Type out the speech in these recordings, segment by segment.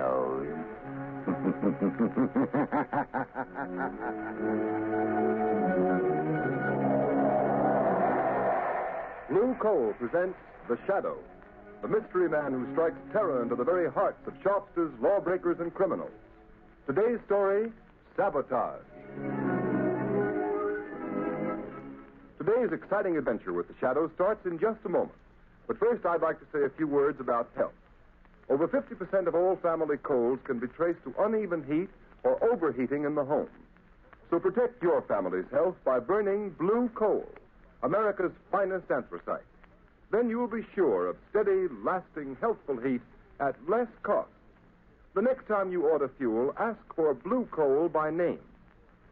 nose. Blue Coal presents The Shadow, the mystery man who strikes terror into the very hearts of shopsters, lawbreakers, and criminals. Today's story, Sabotage. Today's exciting adventure with The Shadow starts in just a moment. But first, I'd like to say a few words about health. Over 50% of all family colds can be traced to uneven heat or overheating in the home. So protect your family's health by burning Blue Coal, America's finest anthracite. Then you will be sure of steady, lasting, healthful heat at less cost. The next time you order fuel, ask for Blue Coal by name.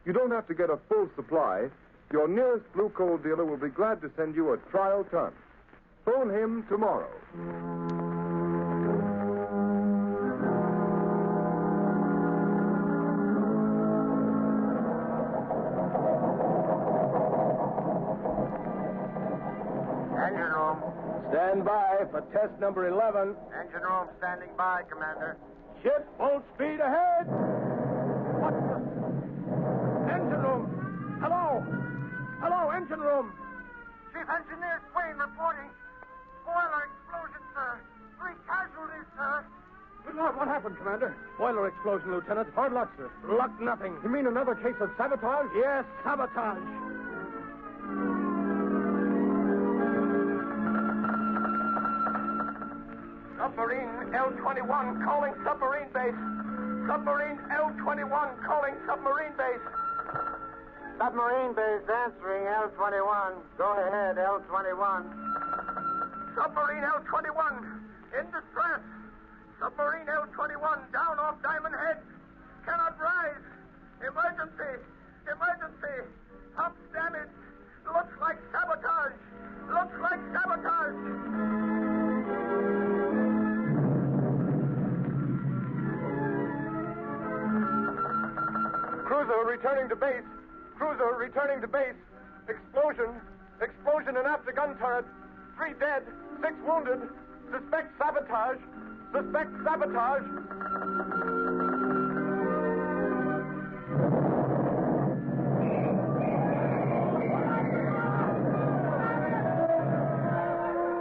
You don't have to get a full supply. Your nearest Blue Coal dealer will be glad to send you a trial ton. Phone him tomorrow. Engine room. Stand by for test number 11. Engine room standing by, Commander. Ship full speed ahead. What the? Engine room. Hello. Hello, engine room. Chief Engineer Swain reporting. Boiler explosion, sir. 3 casualties, sir. Good Lord, what happened, Commander? Boiler explosion, Lieutenant. Hard luck, sir. Luck nothing. You mean another case of sabotage? Yes, sabotage. Submarine L-21 calling submarine base. Submarine L-21 calling submarine base. Submarine base answering L-21. Go ahead, L-21. Submarine L-21 in distress. Submarine L-21 down off Diamond Head. Cannot rise. Emergency. Emergency. Pumps damaged. Looks like sabotage. Looks like sabotage. Cruiser returning to base. Cruiser returning to base. Explosion. Explosion in after gun turret. 3 dead. 6 wounded. Suspect sabotage. Suspect sabotage.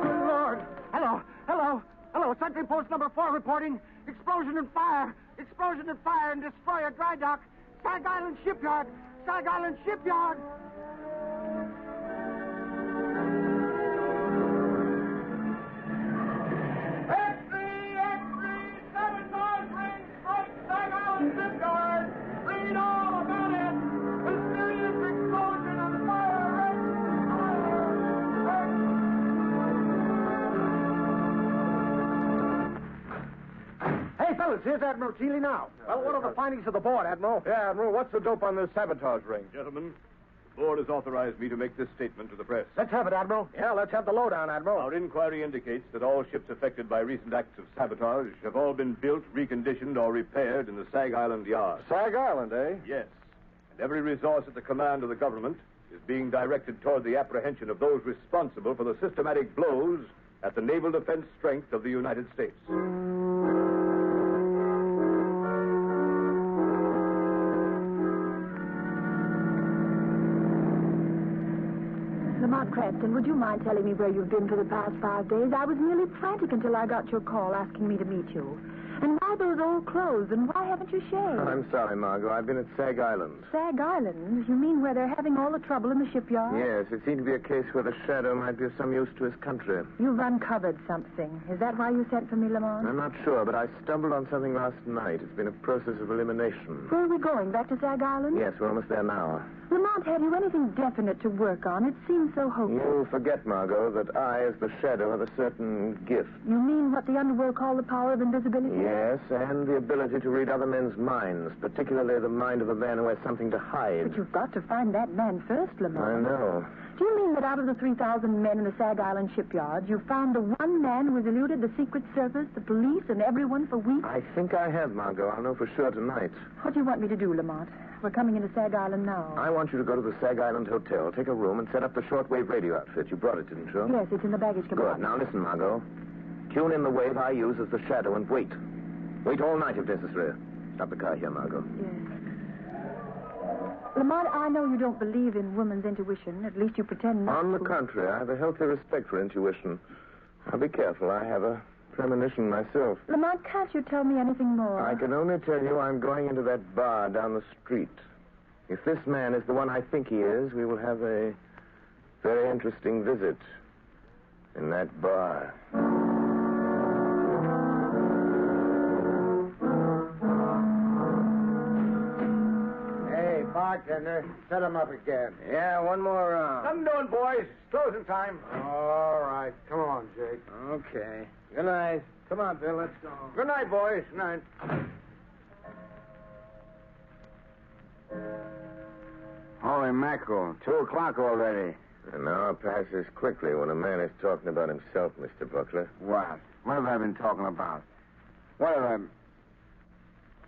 Good Lord. Hello. Sentry post number 4 reporting. Explosion and fire. Explosion and fire and destroyer dry dock. Sag Island Shipyard. Sag Island Shipyard. Sabotage ring strike Sag Island Shipyard. Read all about it. Mysterious explosion and fire. Hey, fellas, here's Admiral Keeley now. Well, what are the findings of the board, Admiral? Yeah, Admiral, what's the dope on this sabotage ring? Gentlemen, the board has authorized me to make this statement to the press. Let's have it, Admiral. Yeah, let's have the lowdown, Admiral. Our inquiry indicates that all ships affected by recent acts of sabotage have all been built, reconditioned, or repaired in the Sag Island yard. Sag Island, eh? Yes. And every resource at the command of the government is being directed toward the apprehension of those responsible for the systematic blows at the naval defense strength of the United States. Lamont Cranston, would you mind telling me where you've been for the past 5 days? I was nearly frantic until I got your call asking me to meet you. And why those old clothes, and why haven't you shaved? I'm sorry, Margo. I've been at Sag Island. Sag Island? You mean where they're having all the trouble in the shipyard? Yes, it seemed to be a case where the Shadow might be of some use to his country. You've uncovered something. Is that why you sent for me, Lamont? I'm not sure, but I stumbled on something last night. It's been a process of elimination. Where are we going? Back to Sag Island? Yes, we're almost there now. Lamont, have you anything definite to work on? It seems so hopeless. You forget, Margo, that I, as the Shadow, have a certain gift. You mean what the underworld call the power of invisibility? Yes, and the ability to read other men's minds, particularly the mind of a man who has something to hide. But you've got to find that man first, Lamont. I know. Do you mean that out of the 3,000 men in the Sag Island shipyard, you found the one man who has eluded the Secret Service, the police, and everyone for weeks? I think I have, Margo. I'll know for sure tonight. What do you want me to do, Lamont? We're coming into Sag Island now. I want you to go to the Sag Island Hotel, take a room, and set up the shortwave radio outfit. You brought it, didn't you? Yes, it's in the baggage compartment. Good. Now listen, Margo. Tune in the wave I use as the Shadow and wait. Wait all night if necessary. Stop the car here, Margo. Yes. Lamont, I know you don't believe in woman's intuition. At least you pretend not to. On the contrary, I have a healthy respect for intuition. Now, be careful. I have a premonition myself. Lamont, can't you tell me anything more? I can only tell you I'm going into that bar down the street. If this man is the one I think he is, we will have a very interesting visit in that bar. Hey, bartender, set him up again. Yeah, one more round. I'm doing, boys. It's closing time. All right. Come on, Jake. Okay. Good night. Come on, Bill. Let's go. Good night, boys. Good night. Holy mackerel. 2:00 already. An hour passes quickly when a man is talking about himself, Mr. Buckler. What? What have I been talking about? What have I...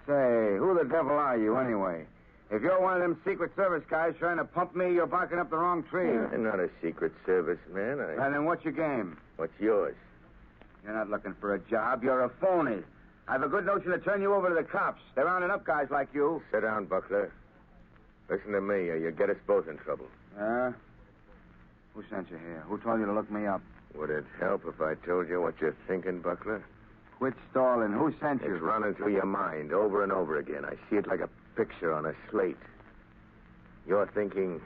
Say, who the devil are you, anyway? If you're one of them Secret Service guys trying to pump me, you're barking up the wrong tree. I'm not a Secret Service man. And then what's your game? What's yours? You're not looking for a job. You're a phony. I have a good notion to turn you over to the cops. They're rounding up guys like you. Sit down, Buckler. Listen to me, or you get us both in trouble. Who sent you here? Who told you to look me up? Would it help if I told you what you're thinking, Buckler? Quit stalling. Who sent you? It's running through your mind over and over again. I see it like a picture on a slate. You're thinking,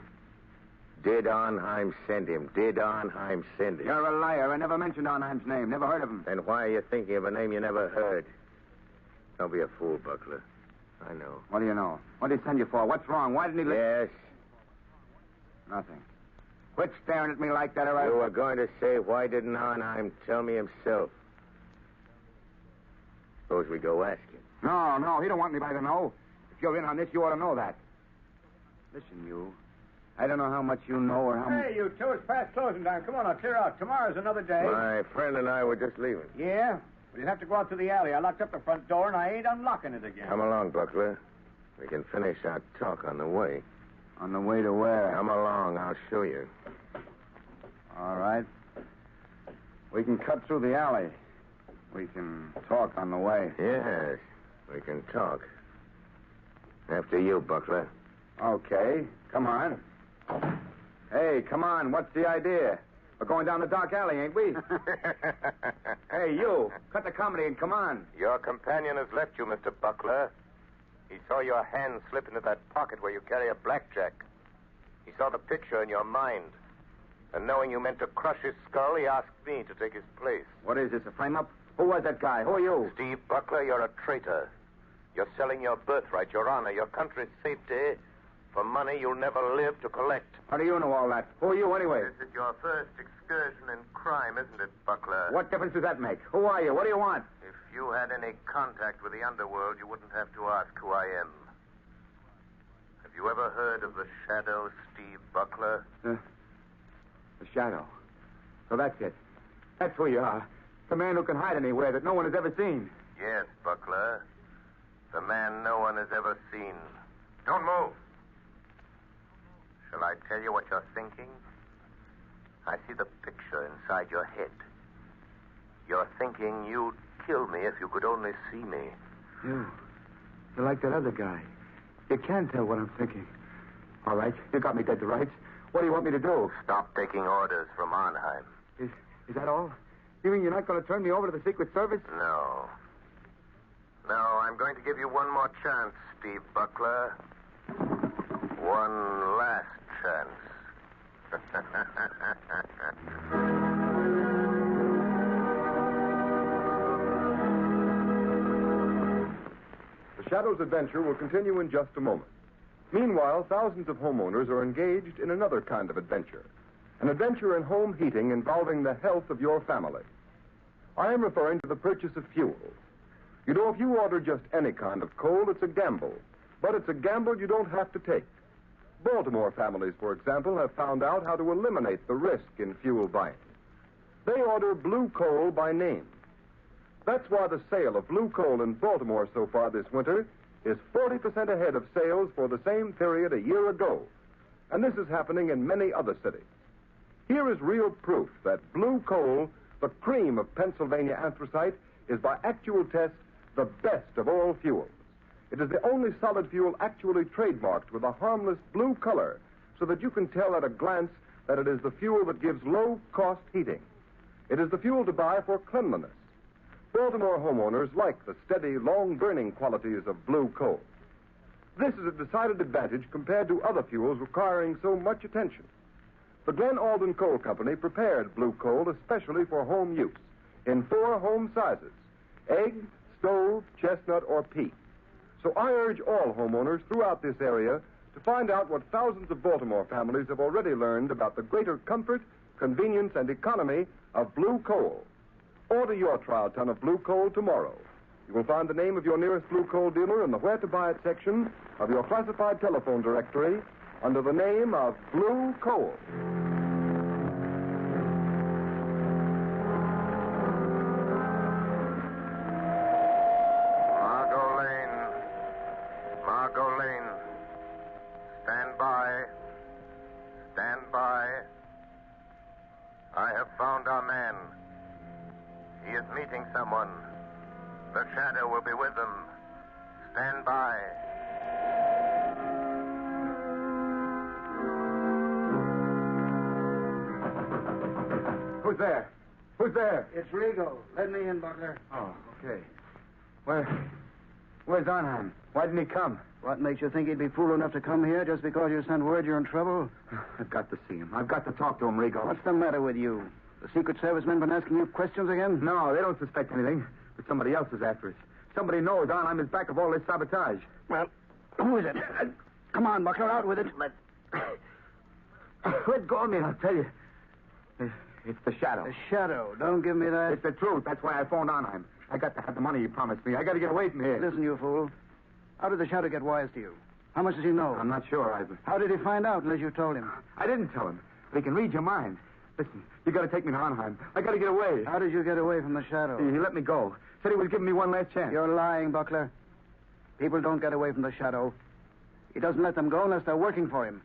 did Arnheim send him? Did Arnheim send him? You're a liar. I never mentioned Arnheim's name. Never heard of him. Then why are you thinking of a name you never heard? Don't be a fool, Buckler. I know. What do you know? What did he send you for? What's wrong? Why didn't he... Yes. Nothing. Quit staring at me like that, or I... You were going to say, why didn't Arnheim tell me himself? Suppose we go ask him. No, he don't want anybody to know. If you're in on this, you ought to know that. Listen, you. I don't know how much you know or how much... Hey, you two, it's past closing time. Come on, I'll clear out. Tomorrow's another day. My friend and I were just leaving. Yeah? Well, you'll have to go out to the alley. I locked up the front door, and I ain't unlocking it again. Come along, Buckler. We can finish our talk on the way. On the way to where? Come along, I'll show you. All right. We can cut through the alley. We can talk on the way. Yes, we can talk. After you, Buckler. Okay, come on. Hey, come on, what's the idea? We're going down the dark alley, ain't we? Hey, you, cut the comedy and come on. Your companion has left you, Mr. Buckler. He saw your hand slip into that pocket where you carry a blackjack. He saw the picture in your mind. And knowing you meant to crush his skull, he asked me to take his place. What is this, a frame-up? Who was that guy? Who are you? Steve Buckler, you're a traitor. You're selling your birthright, your honor, your country's safety for money you'll never live to collect. How do you know all that? Who are you, anyway? This is your first excursion in crime, isn't it, Buckler? What difference does that make? Who are you? What do you want? If you had any contact with the underworld, you wouldn't have to ask who I am. Have you ever heard of the Shadow, Steve Buckler? The Shadow. So that's it. That's who you are. The man who can hide anywhere that no one has ever seen. Yes, Buckler. The man no one has ever seen. Don't move. Shall I tell you what you're thinking? I see the picture inside your head. You're thinking you'd kill me if you could only see me. You're like that other guy. You can tell what I'm thinking. All right, you got me dead to rights. What do you want me to do? Stop taking orders from Arnheim. Is that all? You mean you're not going to turn me over to the Secret Service? No. No, I'm going to give you one more chance, Steve Buckler. One last chance. The Shadow's adventure will continue in just a moment. Meanwhile, thousands of homeowners are engaged in another kind of adventure. An adventure in home heating involving the health of your family. I am referring to the purchase of fuel. You know, if you order just any kind of coal, it's a gamble. But it's a gamble you don't have to take. Baltimore families, for example, have found out how to eliminate the risk in fuel buying. They order blue coal by name. That's why the sale of blue coal in Baltimore so far this winter is 40% ahead of sales for the same period a year ago. And this is happening in many other cities. Here is real proof that blue coal, the cream of Pennsylvania anthracite, is by actual test the best of all fuels. It is the only solid fuel actually trademarked with a harmless blue color, so that you can tell at a glance that it is the fuel that gives low-cost heating. It is the fuel to buy for cleanliness. Baltimore homeowners like the steady, long-burning qualities of blue coal. This is a decided advantage compared to other fuels requiring so much attention. The Glen Alden Coal Company prepared blue coal especially for home use in 4 home sizes: egg, stove, chestnut, or peat. So I urge all homeowners throughout this area to find out what thousands of Baltimore families have already learned about the greater comfort, convenience, and economy of blue coal. Order your trial ton of blue coal tomorrow. You will find the name of your nearest blue coal dealer in the Where to Buy It section of your classified telephone directory under the name of Blue Coal. Margo Lane. Margo Lane. Stand by. Stand by. I have found our man. He is meeting someone. The shadow will be with them. Stand by. Who's there? Who's there? It's Rigo. Let me in, Butler. Oh, okay. Where's Arnheim? Why didn't he come? What makes you think he'd be fool enough to come here just because you sent word you're in trouble? I've got to see him. I've got to talk to him, Rigo. What's the matter with you? The Secret Service men been asking you questions again? No, they don't suspect anything. But somebody else is after us. Somebody knows Arnheim is back of all this sabotage. Well, who is it? Come on, Buckler, out with it. Let go of me, and I'll tell you. It's the shadow. The shadow. Don't give me that. It's the truth. That's why I phoned Arnheim. I got to have the money he promised me. I got to get away from here. Listen, you fool. How did the shadow get wise to you? How much does he know? I'm not sure. How did he find out unless you told him? I didn't tell him. But he can read your mind. Listen, you got to take me to Arnheim. I got to get away. How did you get away from the shadow? He let me go. Said he was giving me one last chance. You're lying, Buckler. People don't get away from the shadow. He doesn't let them go unless they're working for him.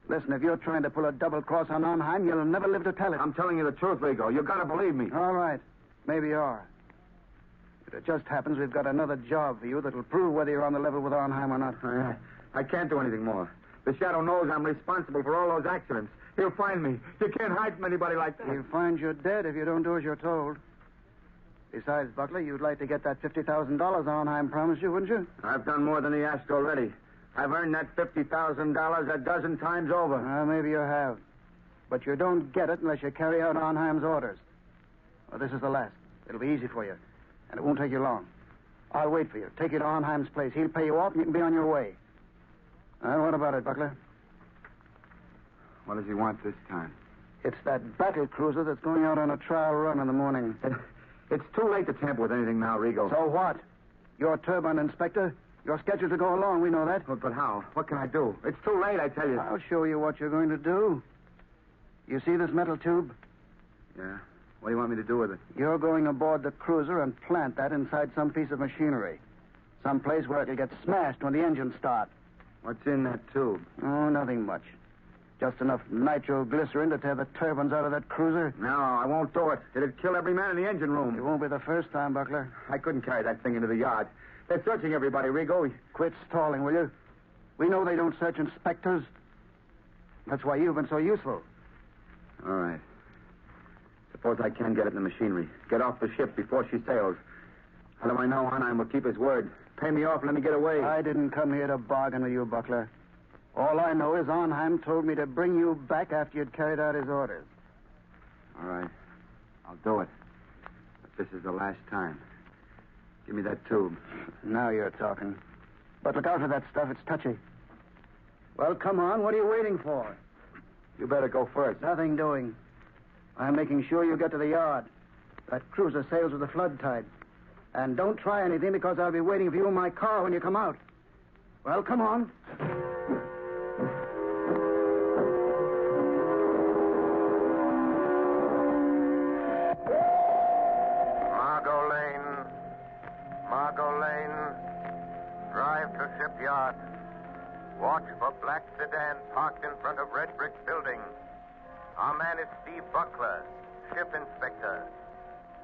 Listen, if you're trying to pull a double cross on Arnheim, you'll never live to tell it. I'm telling you the truth, Rigo. You got to believe me. All right. Maybe you are. But it just happens we've got another job for you that'll prove whether you're on the level with Arnheim or not. I can't do anything more. The shadow knows I'm responsible for all those accidents. He'll find me. You can't hide from anybody like that. He'll find you dead if you don't do as you're told. Besides, Buckler, you'd like to get that $50,000 Arnheim promised you, wouldn't you? I've done more than he asked already. I've earned that $50,000 a dozen times over. Maybe you have. But you don't get it unless you carry out Arnheim's orders. Well, this is the last. It'll be easy for you. And it won't take you long. I'll wait for you. Take you to Arnheim's place. He'll pay you off and you can be on your way. What about it, Buckler? What does he want this time? It's that battle cruiser that's going out on a trial run in the morning. It's too late to tamper with anything now, Rigo. So what? You're turbine inspector. You're scheduled to go along. We know that. But how? What can I do? It's too late, I tell you. I'll show you what you're going to do. You see this metal tube? Yeah. What do you want me to do with it? You're going aboard the cruiser and plant that inside some piece of machinery. Some place where it'll get smashed when the engines start. What's in that tube? Oh, nothing much. Just enough nitroglycerin to tear the turbines out of that cruiser. No, I won't do it. It'd kill every man in the engine room. It won't be the first time, Buckler. I couldn't carry that thing into the yard. They're searching everybody, Rigo. Quit stalling, will you? We know they don't search inspectors. That's why you've been so useful. All right. Suppose I can get it in the machinery. Get off the ship before she sails. How do I know Arnheim will keep his word? Pay me off and let me get away. I didn't come here to bargain with you, Buckler. All I know is Arnheim told me to bring you back after you'd carried out his orders. All right. I'll do it. But this is the last time. Give me that tube. Now you're talking. But look out for that stuff. It's touchy. Well, come on. What are you waiting for? You better go first. Nothing doing. I'm making sure you get to the yard. That cruiser sails with the flood tide. And don't try anything because I'll be waiting for you in my car when you come out. Well, come on. Margo Lane. Drive to shipyard. Watch for black sedan parked in front of red brick building. Our man is Steve Buckler, ship inspector.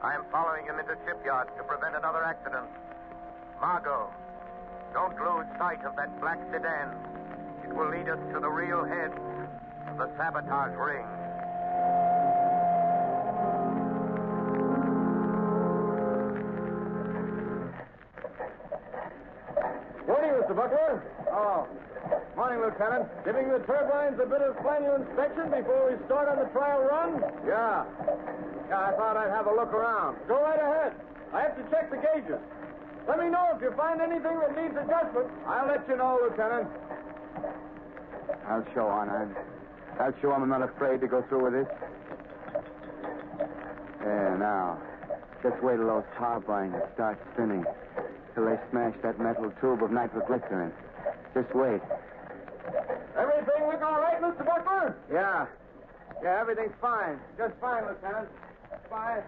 I am following him into shipyard to prevent another accident. Margo, don't lose sight of that black sedan. It will lead us to the real head of the Sabotage ring. Morning, Mr. Buckler. Oh. Morning, Lieutenant. Giving the turbines a bit of final inspection before we start on the trial run? Yeah. Yeah, I thought I'd have a look around. Go right ahead. I have to check the gauges. Let me know if you find anything that needs adjustment. I'll let you know, Lieutenant. I'll show on. I'll show I'm not afraid to go through with this. Yeah, now. Just wait till those turbines start spinning. Till they smash that metal tube of nitroglycerin. Just wait. Everything look all right, Mr. Buckler? Yeah. Yeah, everything's fine. Just fine, Lieutenant. Fine.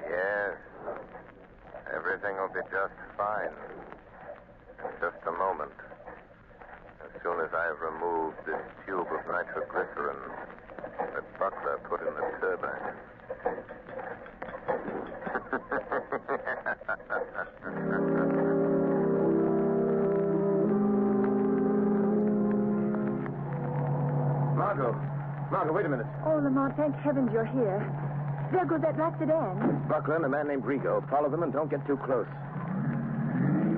Yes. Everything will be just fine. In just a moment. As soon as I've removed this tube of nitroglycerin that Buckler put in the turbine. Margo, wait a minute. Oh, Lamont, thank heavens you're here. There goes that black sedan. Buckler and a man named Rigo. Follow them and don't get too close.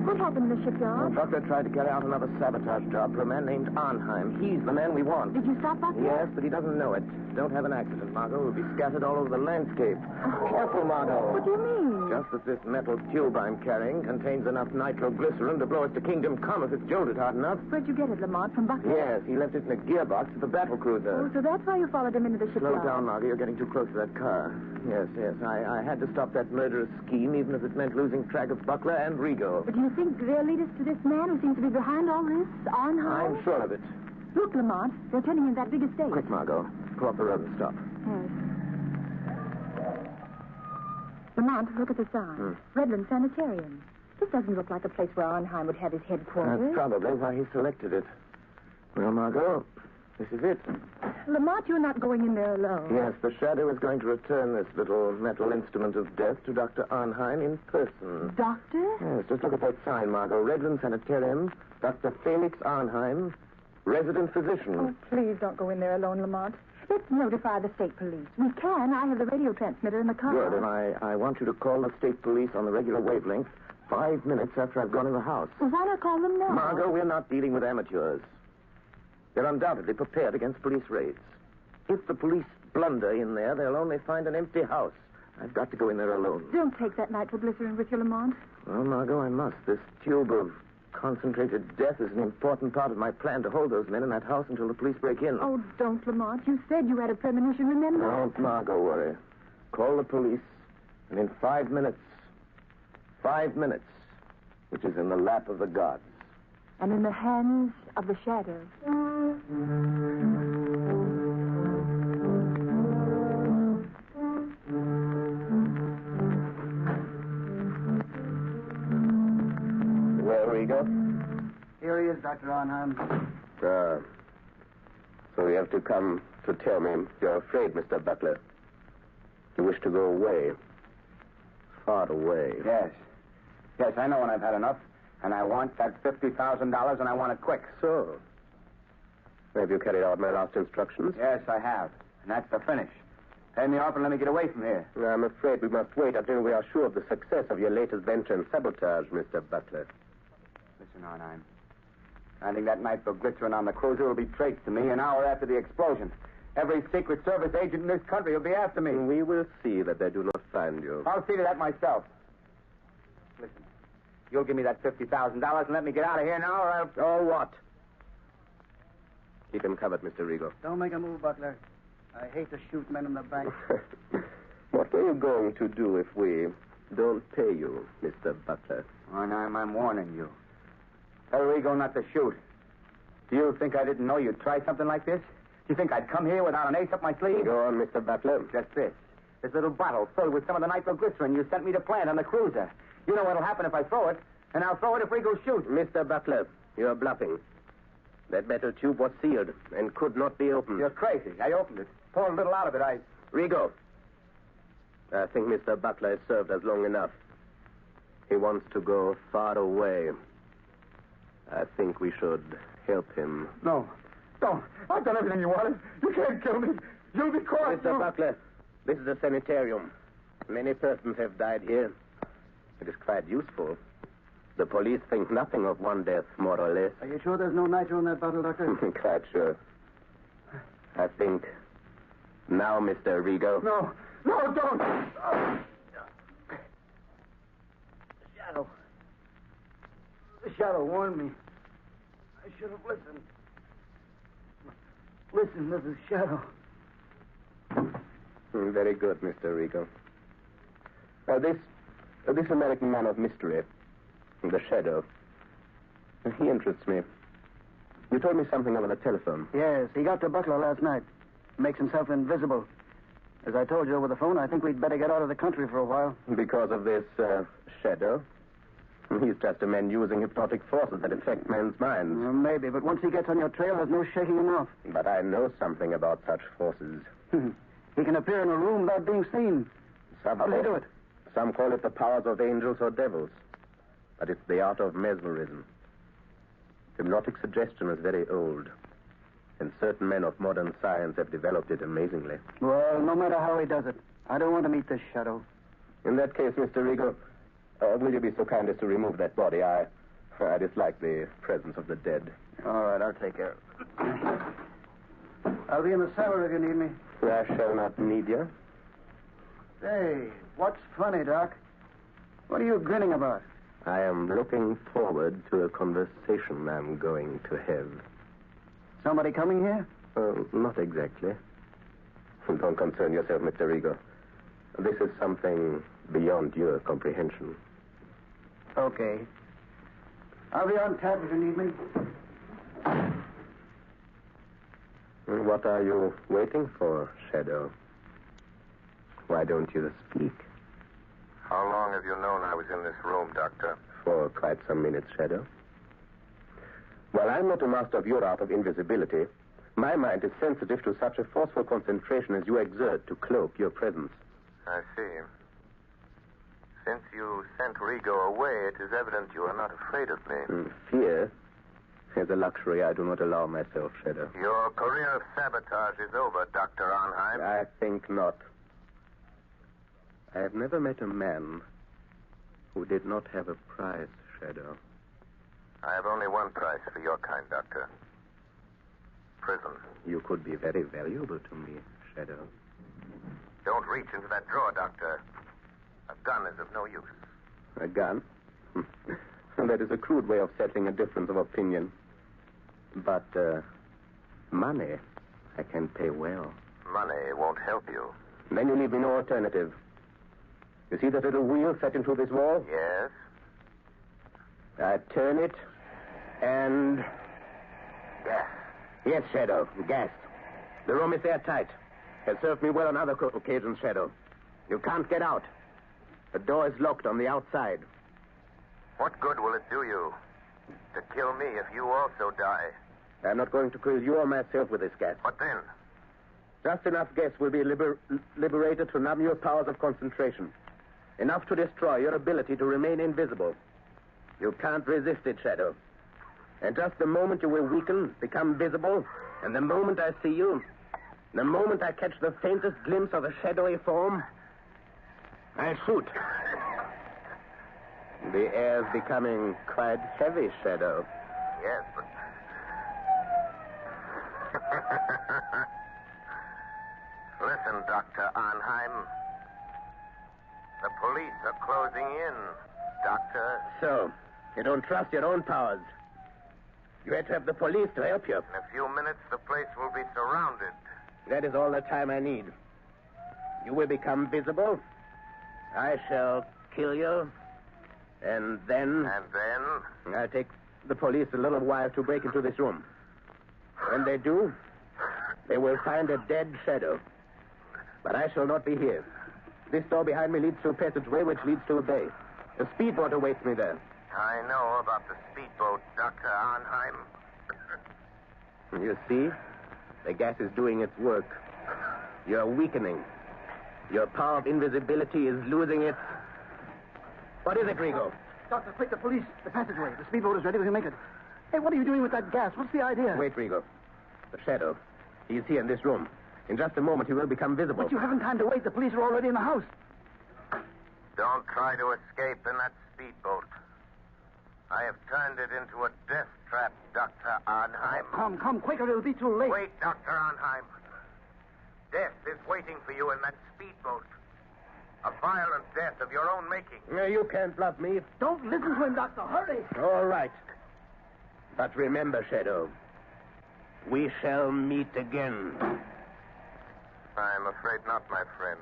What happened in the shipyard? Buckler tried to carry out another sabotage job for a man named Arnheim. He's the man we want. Did you stop Buckler? Yes, but he doesn't know it. Don't have an accident, Margo. We'll be scattered all over the landscape. Careful, Margo. What do you mean? Just that this metal tube I'm carrying contains enough nitroglycerin to blow us to Kingdom Come if it's jolted hard enough. Where'd you get it, Lamont? From Buckler? Yes, he left it in a gearbox of the battle cruiser. Oh, so that's why you followed him into the shipyard. Slow down, Margo. You're getting too close to that car. Yes. I had to stop that murderous scheme, even if it meant losing track of Buckler and Rigo. But do you think they'll lead us to this man who seems to be behind all this, Arnheim? I'm sure of it. Look, Lamont, they're turning in that big estate. Quick, Margo. Pull off the road and stop. Yes. Lamont, look at the sign. Redland Sanitarium. This doesn't look like a place where Arnheim would have his headquarters. That's probably why he selected it. Well, Margo, this is it. Lamont, you're not going in there alone. Yes, the Shadow is going to return this little metal instrument of death to Dr. Arnheim in person. Doctor? Yes, just look at that sign, Margo. Redland Sanitarium, Dr. Felix Arnheim, resident physician. Oh, please don't go in there alone, Lamont. Let's notify the state police. We can. I have the radio transmitter in the car. Good, and I want you to call the state police on the regular wavelength 5 minutes after I've gone in the house. Well, why not call them now? Margo, we're not dealing with amateurs. They're undoubtedly prepared against police raids. If the police blunder in there, they'll only find an empty house. I've got to go in there alone. Don't take that nitroglycerin with you, Lamont. Well, Margo, I must. This tube of concentrated death is an important part of my plan to hold those men in that house until the police break in. Oh, don't, Lamont. You said you had a premonition, remember? Don't, Margo, worry. Call the police, and in 5 minutes, which is in the lap of the gods. And in the hands of the shadow. Where we go? Here he is, Dr. Arnheim. So you have to come to tell me you're afraid, Mr. Butler. You wish to go away. Far away. Yes. Yes, I know when I've had enough. And I want that $50,000, and I want it quick. So, have you carried out my last instructions? Yes, I have. And that's the finish. Pay me off and let me get away from here. I'm afraid we must wait until we are sure of the success of your latest venture in sabotage, Mr. Butler. Listen, Arnheim. I think that nitroglycerin on the cruiser will be traced to me an hour after the explosion. Every Secret Service agent in this country will be after me. We will see that they do not find you. I'll see to that myself. Listen, you'll give me that $50,000 and let me get out of here now, or I'll... Oh, what? Keep him covered, Mr. Rigo. Don't make a move, Buckler. I hate to shoot men in the back. What are you going to do if we don't pay you, Mr. Butler? Arnheim, I'm warning you. Tell Rigo not to shoot. Do you think I didn't know you'd try something like this? Do you think I'd come here without an ace up my sleeve? Go on, Mr. Butler. Just this. This little bottle filled with some of the nitroglycerin you sent me to plant on the cruiser. You know what'll happen if I throw it, and I'll throw it if Rigo shoots. Mr. Butler, you're bluffing. That metal tube was sealed and could not be opened. You're crazy. I opened it. Poured a little out of it. Rigo, I think Mr. Butler has served us long enough. He wants to go far away. I think we should help him. No. Don't. I've done everything you wanted. You can't kill me. You'll be caught. Mr. Buckler, this is a sanitarium. Many persons have died here. It is quite useful. The police think nothing of one death, more or less. Are you sure there's no nitro in that bottle, Doctor? Quite sure. I think now, Mr. Rigo. No, don't. Shadow. The shadow warned me. I should have listened. Listen to the shadow. Very good, Mr. Rigo. This American man of mystery, the Shadow, he interests me. You told me something over the telephone. Yes, he got to Buckler last night. Makes himself invisible. As I told you over the phone, I think we'd better get out of the country for a while. Because of this Shadow? He's just a man using hypnotic forces that affect men's minds. Maybe, but once he gets on your trail, there's no shaking him off. But I know something about such forces. He can appear in a room without being seen. How do they do it? Some call it the powers of angels or devils. But it's the art of mesmerism. Hypnotic suggestion is very old. And certain men of modern science have developed it amazingly. Well, no matter how he does it, I don't want to meet this Shadow. In that case, Mr. Rigo, will you be so kind as to remove that body? I dislike the presence of the dead. All right, I'll take care of it. I'll be in the cellar if you need me. I shall not need you. Hey, what's funny, Doc? What are you grinning about? I am looking forward to a conversation I'm going to have. Somebody coming here? Not exactly. Don't concern yourself, Mr. Rigo. This is something beyond your comprehension. Okay. I'll be on tap if you need me. What are you waiting for, Shadow? Why don't you speak? How long have you known I was in this room, Doctor? For quite some minutes, Shadow. While I'm not a master of your art of invisibility, my mind is sensitive to such a forceful concentration as you exert to cloak your presence. I see. Since you sent Rigo away, it is evident you are not afraid of me. Fear is a luxury I do not allow myself, Shadow. Your career of sabotage is over, Dr. Arnheim. I think not. I have never met a man who did not have a price, Shadow. I have only one price for your kind, Doctor. Prison. You could be very valuable to me, Shadow. Don't reach into that drawer, Doctor. A gun is of no use. A gun? That is a crude way of settling a difference of opinion. But, money, I can pay well. Money won't help you. Then you leave me no alternative. You see that little wheel set into this wall? Yes? I turn it, and... Gas. Yes, Shadow, gas. The room is airtight. Has served me well on other occasions, Shadow. You can't get out. The door is locked on the outside. What good will it do you to kill me if you also die? I'm not going to kill you or myself with this gas. What then? Just enough gas will be liberated to numb your powers of concentration. Enough to destroy your ability to remain invisible. You can't resist it, Shadow. And just the moment you will weaken, become visible, and the moment I see you, the moment I catch the faintest glimpse of a shadowy form, I shoot. The air's becoming quite heavy, Shadow. Yes, but... Listen, Dr. Arnheim. The police are closing in, Doctor. So, you don't trust your own powers. You had to have the police to help you. In a few minutes, the place will be surrounded. That is all the time I need. You will become visible. I shall kill you. And then... And then? I'll take the police a little while to break into this room. When they do, they will find a dead Shadow. But I shall not be here. This door behind me leads to a passageway which leads to a bay. A speedboat awaits me there. I know about the speedboat, Dr. Arnheim. You see? The gas is doing its work. You're weakening. Your power of invisibility is losing its... What is it, Rigo? Doctor, quick, the police. The passageway. The speedboat is ready. We can make it. Hey, what are you doing with that gas? What's the idea? Wait, Rigo. The shadow. He is here in this room. In just a moment, he will become visible. But you haven't time to wait. The police are already in the house. Don't try to escape in that speedboat. I have turned it into a death trap, Dr. Arnheim. Come, quicker. It'll be too late. Wait, Dr. Arnheim. Death is waiting for you in that speedboat. A violent death of your own making. You can't bluff me. Don't listen to him, Doctor. Hurry. All right. But remember, Shadow, we shall meet again. I'm afraid not, my friend.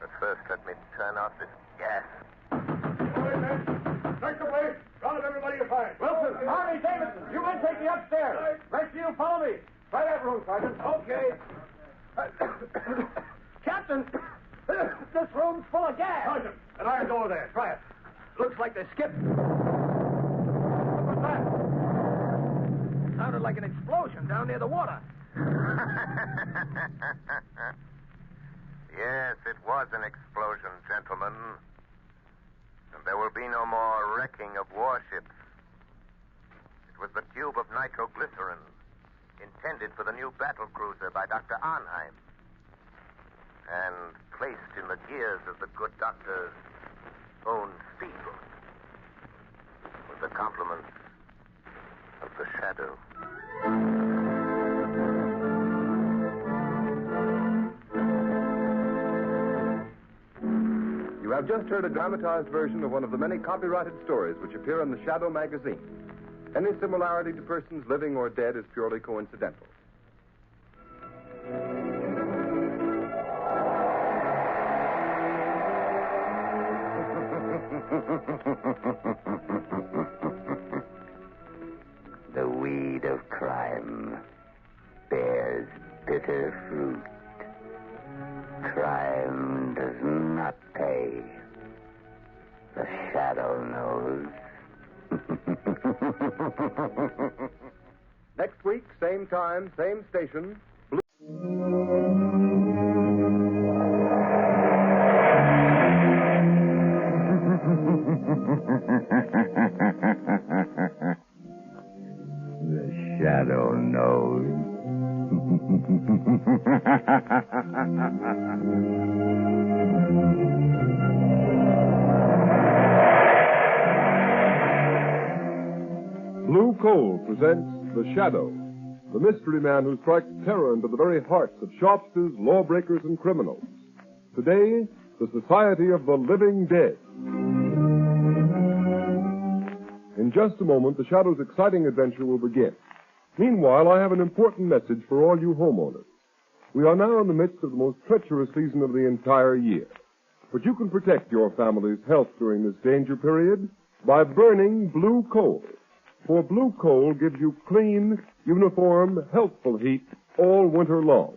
But first, let me turn off this gas. All right, men. Strike the blaze. Round everybody you find. Wilson, Harvey, Davidson, you men take me upstairs. Rest of you follow me. Try that room, Sergeant. Okay. Captain, this room's full of gas. Sergeant, an iron door there. Try it. Looks like they skipped. What was that? Sounded like an explosion down near the water. Yes, it was an explosion, gentlemen. And there will be no more wrecking of warships. It was the tube of nitroglycerin intended for the new battle cruiser by Dr. Arnheim and placed in the gears of the good doctor's own speedboat with the compliments of the shadow. You have just heard a dramatized version of one of the many copyrighted stories which appear in the Shadow magazine. Any similarity to persons living or dead is purely coincidental. The weed of crime bears bitter fruit. Crime does not pay. The shadow knows. Next week, same time, same station. The shadow knows. Blue Coal presents The Shadow, the mystery man who strikes terror into the very hearts of shopsters, lawbreakers, and criminals. Today, the Society of the Living Dead. In just a moment, The Shadow's exciting adventure will begin. Meanwhile, I have an important message for all you homeowners. We are now in the midst of the most treacherous season of the entire year. But you can protect your family's health during this danger period by burning blue coal. For blue coal gives you clean, uniform, healthful heat all winter long.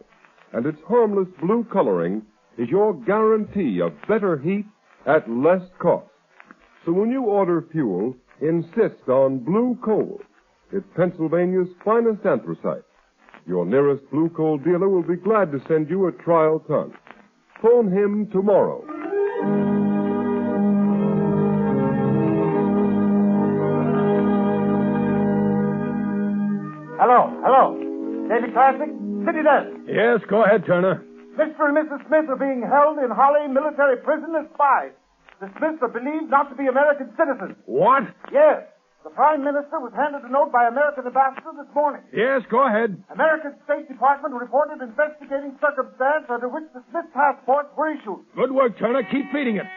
And its harmless blue coloring is your guarantee of better heat at less cost. So when you order fuel, insist on blue coal. It's Pennsylvania's finest anthracite. Your nearest blue coal dealer will be glad to send you a trial ton. Phone him tomorrow. Hello. Daily Classic, City Desk. Yes, go ahead, Turner. Mr. and Mrs. Smith are being held in Holly military prison as spies. The Smiths are believed not to be American citizens. What? Yes. The Prime Minister was handed a note by American ambassador this morning. Yes, go ahead. American State Department reported investigating circumstance under which the Smith passports were issued. Good work, Turner. Keep feeding it.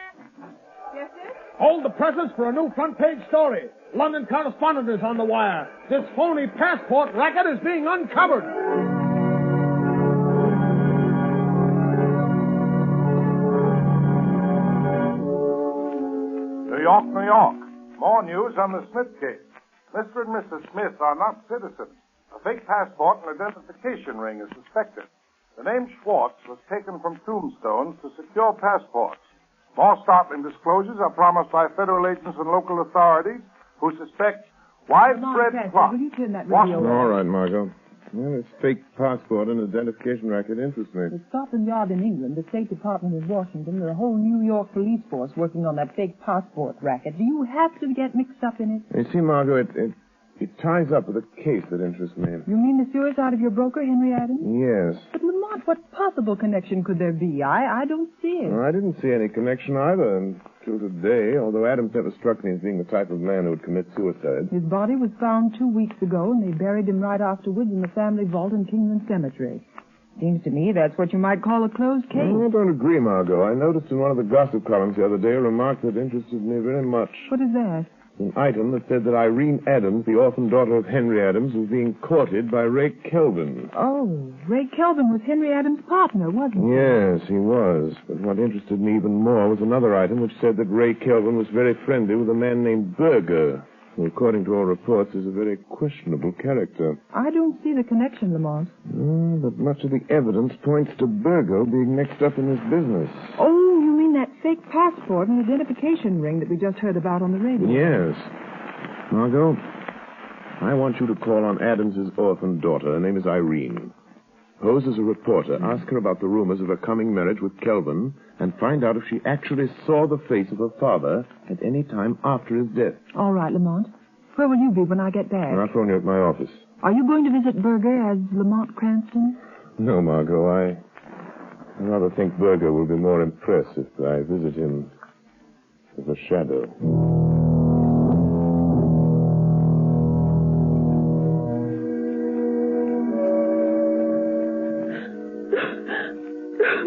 Yes, sir? Hold the presses for a new front-page story. London correspondent is on the wire. This phony passport racket is being uncovered. New York, New York. More news on the Smith case. Mr. and Mrs. Smith are not citizens. A fake passport and identification ring is suspected. The name Schwartz was taken from tombstones to secure passports. More startling disclosures are promised by federal agents and local authorities who suspect widespread plot. Will you turn that radio All right, Margo. Well, his fake passport and identification racket interest me. The Scotland Yard in England, the State Department in Washington, and the whole New York police force working on that fake passport racket. Do you have to get mixed up in it? You see, Margo, it ties up with a case that interests me. You mean the suicide of your broker, Henry Adams? Yes. But, Lamont, what possible connection could there be? I don't see it. Well, I didn't see any connection either until today, although Adams never struck me as being the type of man who would commit suicide. His body was found 2 weeks ago, and they buried him right afterwards in the family vault in Kingman Cemetery. Seems to me that's what you might call a closed case. Well, I don't agree, Margo. I noticed in one of the gossip columns the other day a remark that interested me very much. What is that? An item that said that Irene Adams, the orphan daughter of Henry Adams, was being courted by Ray Kelvin. Oh, Ray Kelvin was Henry Adams' partner, wasn't he? Yes, he was. But what interested me even more was another item which said that Ray Kelvin was very friendly with a man named Berger, who, according to all reports, is a very questionable character. I don't see the connection, Lamont. But much of the evidence points to Berger being mixed up in this business. Oh, you mean that fake passport and identification ring that we just heard about on the radio? Yes. Margo, I want you to call on Adams's orphan daughter. Her name is Irene. Pose as a reporter. Ask her about the rumors of her coming marriage with Kelvin and find out if she actually saw the face of her father at any time after his death. All right, Lamont. Where will you be when I get back? I'll phone you at my office. Are you going to visit Berger as Lamont Cranston? No, Margo. I rather think Berger will be more impressed if I visit him as a shadow.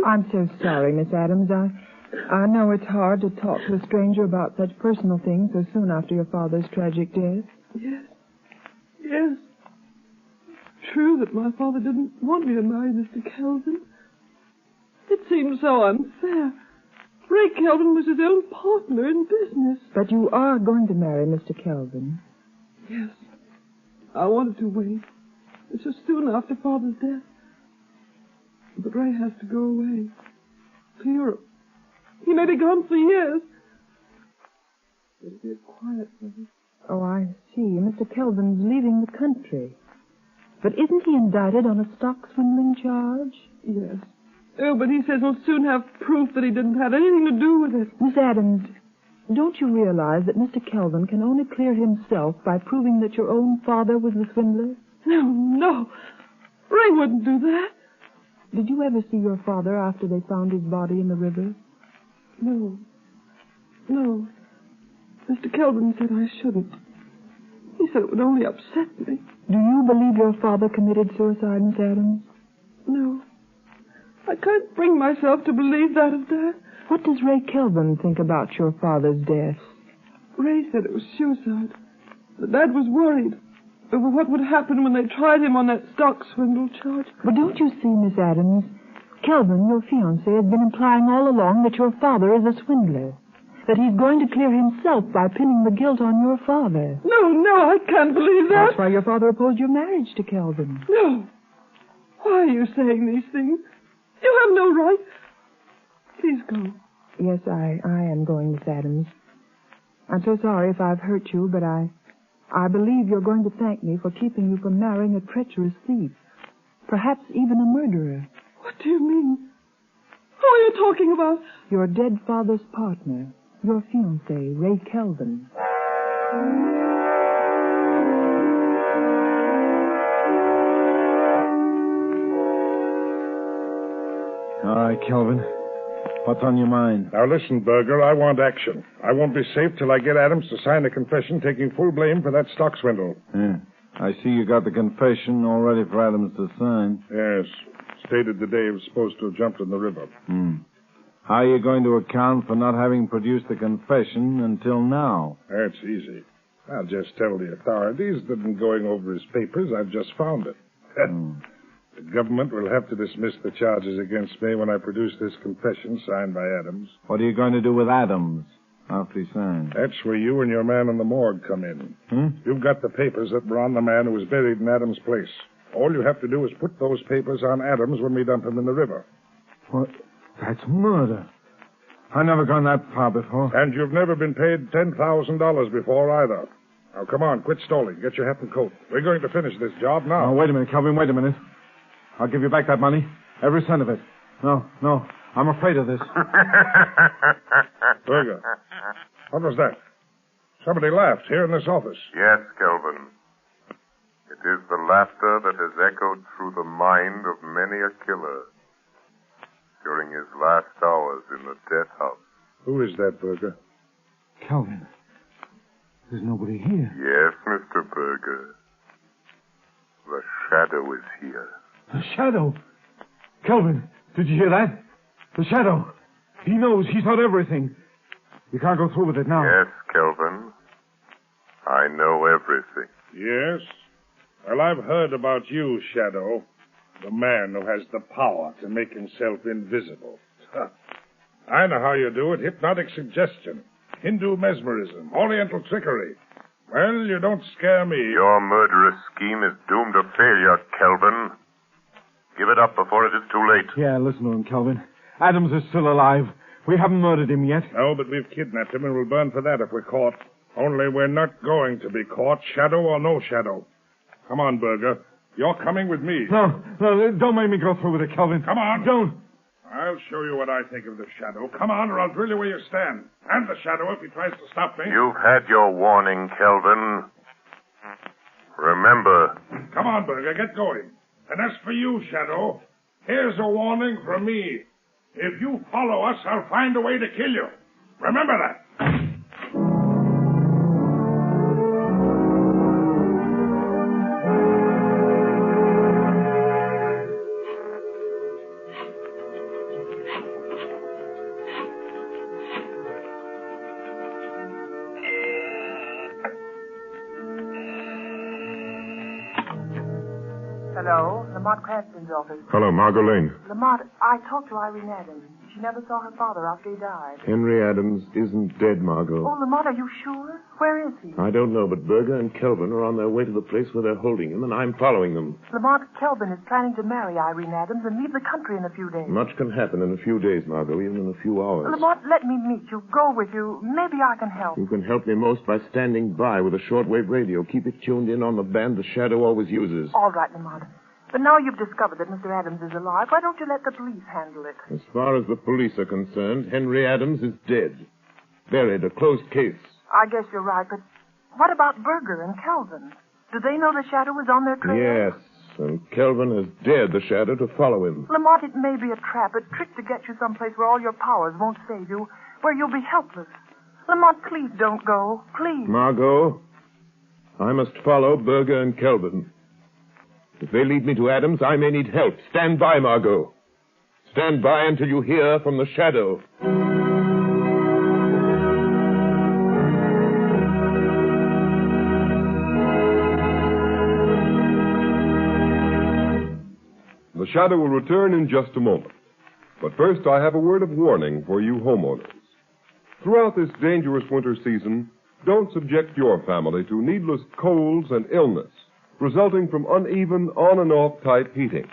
I'm so sorry, Miss Adams. I know it's hard to talk to a stranger about such personal things so soon after your father's tragic death. Yes. True that my father didn't want me to marry Mr. Kelvin. It seemed so unfair. Ray Kelvin was his own partner in business. But you are going to marry Mr. Kelvin. Yes. I wanted to wait. This was soon after Father's death. But Ray has to go away. To Europe. He may be gone for years. It'll be a quiet place. Oh, I see. Mr. Kelvin's leaving the country. But isn't he indicted on a stock swindling charge? Yes. Oh, but he says he'll soon have proof that he didn't have anything to do with it. Miss Adams, don't you realize that Mr. Kelvin can only clear himself by proving that your own father was the swindler? No. Ray wouldn't do that. Did you ever see your father after they found his body in the river? No. Mr. Kelvin said I shouldn't. He said it would only upset me. Do you believe your father committed suicide, Miss Adams? No. I can't bring myself to believe that of Dad. What does Ray Kelvin think about your father's death? Ray said it was suicide. But Dad was worried over what would happen when they tried him on that stock swindle charge. But don't you see, Miss Adams, Kelvin, your fiancé, has been implying all along that your father is a swindler. That he's going to clear himself by pinning the guilt on your father. No, I can't believe that. That's why your father opposed your marriage to Kelvin. No. Why are you saying these things? You have no right. Please go. Yes, I am going, Miss Adams. I'm so sorry if I've hurt you, but I believe you're going to thank me for keeping you from marrying a treacherous thief. Perhaps even a murderer. What do you mean? Who are you talking about? Your dead father's partner. Your fiancé, Ray Kelvin. All right, Kelvin. What's on your mind? Now listen, Berger, I want action. I won't be safe till I get Adams to sign a confession taking full blame for that stock swindle. Yeah. I see you got the confession all ready for Adams to sign. Yes. Stated the day he was supposed to have jumped in the river. How are you going to account for not having produced the confession until now? That's easy. I'll just tell the authorities that in going over his papers, I've just found it. The government will have to dismiss the charges against me when I produce this confession signed by Adams. What are you going to do with Adams after he signs? That's where you and your man in the morgue come in. You've got the papers that were on the man who was buried in Adams' place. All you have to do is put those papers on Adams when we dump him in the river. What? That's murder. I've never gone that far before. And you've never been paid $10,000 before either. Now, come on, quit stalling. Get your hat and coat. We're going to finish this job now. Oh, wait a minute, Calvin, wait a minute. I'll give you back that money. Every cent of it. No, I'm afraid of this. Burger, what was that? Somebody laughed here in this office. Yes, Kelvin. It is the laughter that has echoed through the mind of many a killer during his last hours in the death house. Who is that, Burger? Calvin, there's nobody here. Yes, Mr. Burger. The shadow is here. The shadow? Calvin, did you hear that? The shadow. He knows. He's heard everything. You can't go through with it now. Yes, Kelvin. I know everything. Yes? Well, I've heard about you, Shadow. The man who has the power to make himself invisible. I know how you do it. Hypnotic suggestion. Hindu mesmerism. Oriental trickery. Well, you don't scare me. Your murderous scheme is doomed to failure, Kelvin. Give it up before it is too late. Yeah, listen to him, Calvin. Adams is still alive. We haven't murdered him yet. No, but we've kidnapped him and we'll burn for that if we're caught. Only we're not going to be caught, shadow or no shadow. Come on, Burger. You're coming with me. No, don't make me go through with it, Calvin. Come on. Don't. I'll show you what I think of the shadow. Come on, or I'll drill you where you stand. And the shadow if he tries to stop me. You've had your warning, Kelvin. Remember. Come on, Burger, get going. And as for you, Shadow, here's a warning from me. If you follow us, I'll find a way to kill you. Remember that. Hello, Lamont Cranston's office. Hello, Margo Lane. Lamont, I talked to Irene Adams. She never saw her father after he died. Henry Adams isn't dead, Margo. Oh, Lamont, are you sure? Where is he? I don't know, but Berger and Kelvin are on their way to the place where they're holding him, and I'm following them. Lamont, Kelvin is planning to marry Irene Adams and leave the country in a few days. Much can happen in a few days, Margo, even in a few hours. Lamont, let me meet you. Go with you. Maybe I can help. You can help me most by standing by with a shortwave radio. Keep it tuned in on the band the Shadow always uses. All right, Lamont. But now you've discovered that Mr. Adams is alive, why don't you let the police handle it? As far as the police are concerned, Henry Adams is dead. Buried, a closed case. I guess you're right, but what about Berger and Kelvin? Do they know the Shadow is on their trail? Yes, and Kelvin has dared the Shadow to follow him. Lamont, it may be a trap, a trick to get you someplace where all your powers won't save you, where you'll be helpless. Lamont, please don't go. Please. Margot, I must follow Berger and Kelvin. If they lead me to Adams, I may need help. Stand by, Margot. Stand by until you hear from the Shadow. The Shadow will return in just a moment. But first, I have a word of warning for you homeowners. Throughout this dangerous winter season, don't subject your family to needless colds and illness resulting from uneven on-and-off type heating.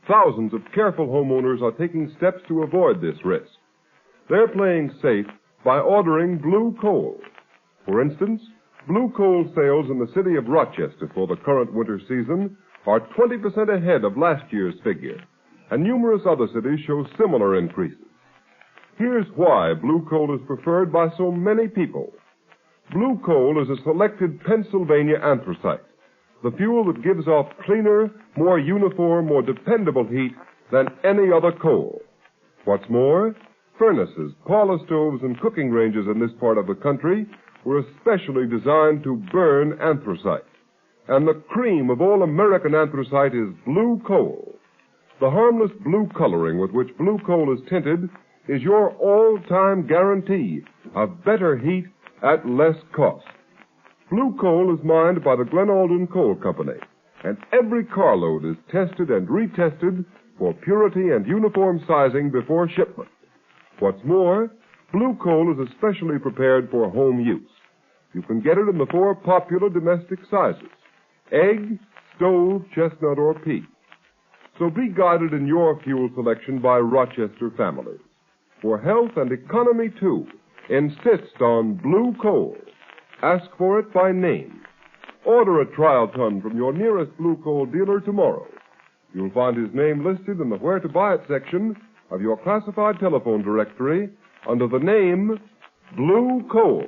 Thousands of careful homeowners are taking steps to avoid this risk. They're playing safe by ordering blue coal. For instance, blue coal sales in the city of Rochester for the current winter season are 20% ahead of last year's figure, and numerous other cities show similar increases. Here's why blue coal is preferred by so many people. Blue coal is a selected Pennsylvania anthracite, the fuel that gives off cleaner, more uniform, more dependable heat than any other coal. What's more, furnaces, parlor stoves, and cooking ranges in this part of the country were especially designed to burn anthracite. And the cream of all American anthracite is blue coal. The harmless blue coloring with which blue coal is tinted is your all-time guarantee of better heat at less cost. Blue coal is mined by the Glen Alden Coal Company, and every carload is tested and retested for purity and uniform sizing before shipment. What's more, blue coal is especially prepared for home use. You can get it in the 4 popular domestic sizes: egg, stove, chestnut, or pea. So be guided in your fuel selection by Rochester families. For health and economy, too, insist on blue coal. Ask for it by name. Order a trial ton from your nearest blue coal dealer tomorrow. You'll find his name listed in the Where to Buy It section of your classified telephone directory under the name Blue Coal.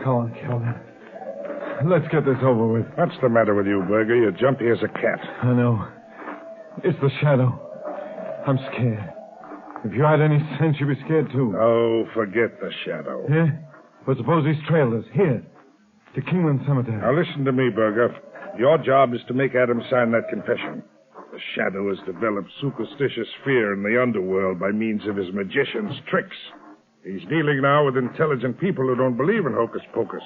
Come on, Kelvin. Let's get this over with. What's the matter with you, Berger? You're jumpy as a cat. I know. It's the shadow. I'm scared. If you had any sense, you'd be scared, too. Oh, forget the shadow. Yeah? But suppose he's trailed us. Here. To Kingland Cemetery. Now, listen to me, Berger. Your job is to make Adams sign that confession. The shadow has developed superstitious fear in the underworld by means of his magician's tricks. He's dealing now with intelligent people who don't believe in hocus pocus.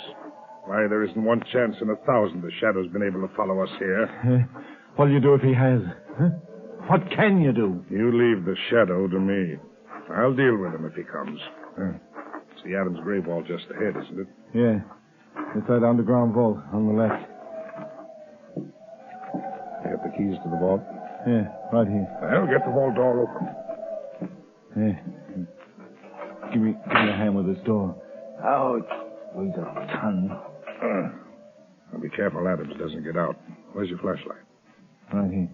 Why, there isn't one chance in 1,000 the shadow's been able to follow us here. What'll you do if he has? Huh? What can you do? You leave the shadow to me. I'll deal with him if he comes. It's the Adams grave vault just ahead, isn't it? Yeah. It's that underground vault on the left. You got the keys to the vault? Yeah, right here. Well, get the vault door open. Yeah. Give me a hand with this door. Ouch. Weighs a ton. Now be careful Adams doesn't get out. Where's your flashlight? Right here.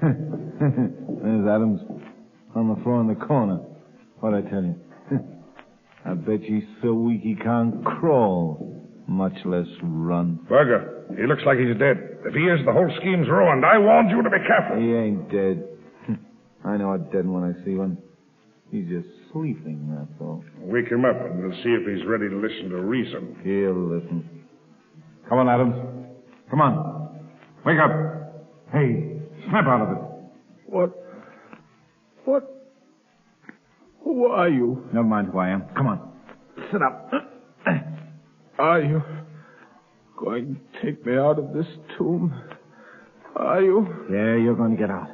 There's Adams on the floor in the corner. What'd I tell you? I bet he's so weak he can't crawl, much less run. Berger, he looks like he's dead. If he is, the whole scheme's ruined. I warned you to be careful. He ain't dead. I know a dead one when I see one. He's just sleeping, that's all. Wake him up, and we'll see if he's ready to listen to reason. He'll listen. Come on, Adams. Come on. Wake up. Hey, snap out of it. What? Who are you? Never mind who I am. Come on. Sit up. Are you going to take me out of this tomb? Are you? Yeah, you're going to get out.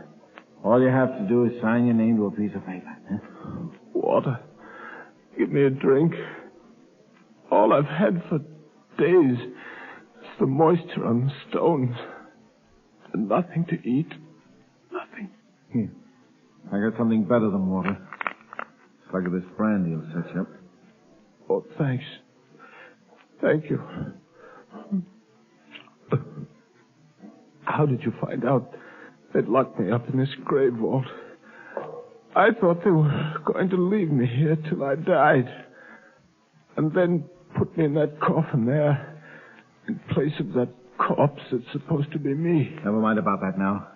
All you have to do is sign your name to a piece of paper. Huh? Water. Give me a drink. All I've had for days is the moisture on the stones. And nothing to eat. Nothing. Here. I got something better than water. Slug of this brandy will set you up. Oh, thanks. Thank you. How did you find out they'd locked me up in this grave vault? I thought they were going to leave me here till I died. And then put me in that coffin there, in place of that corpse that's supposed to be me. Never mind about that now.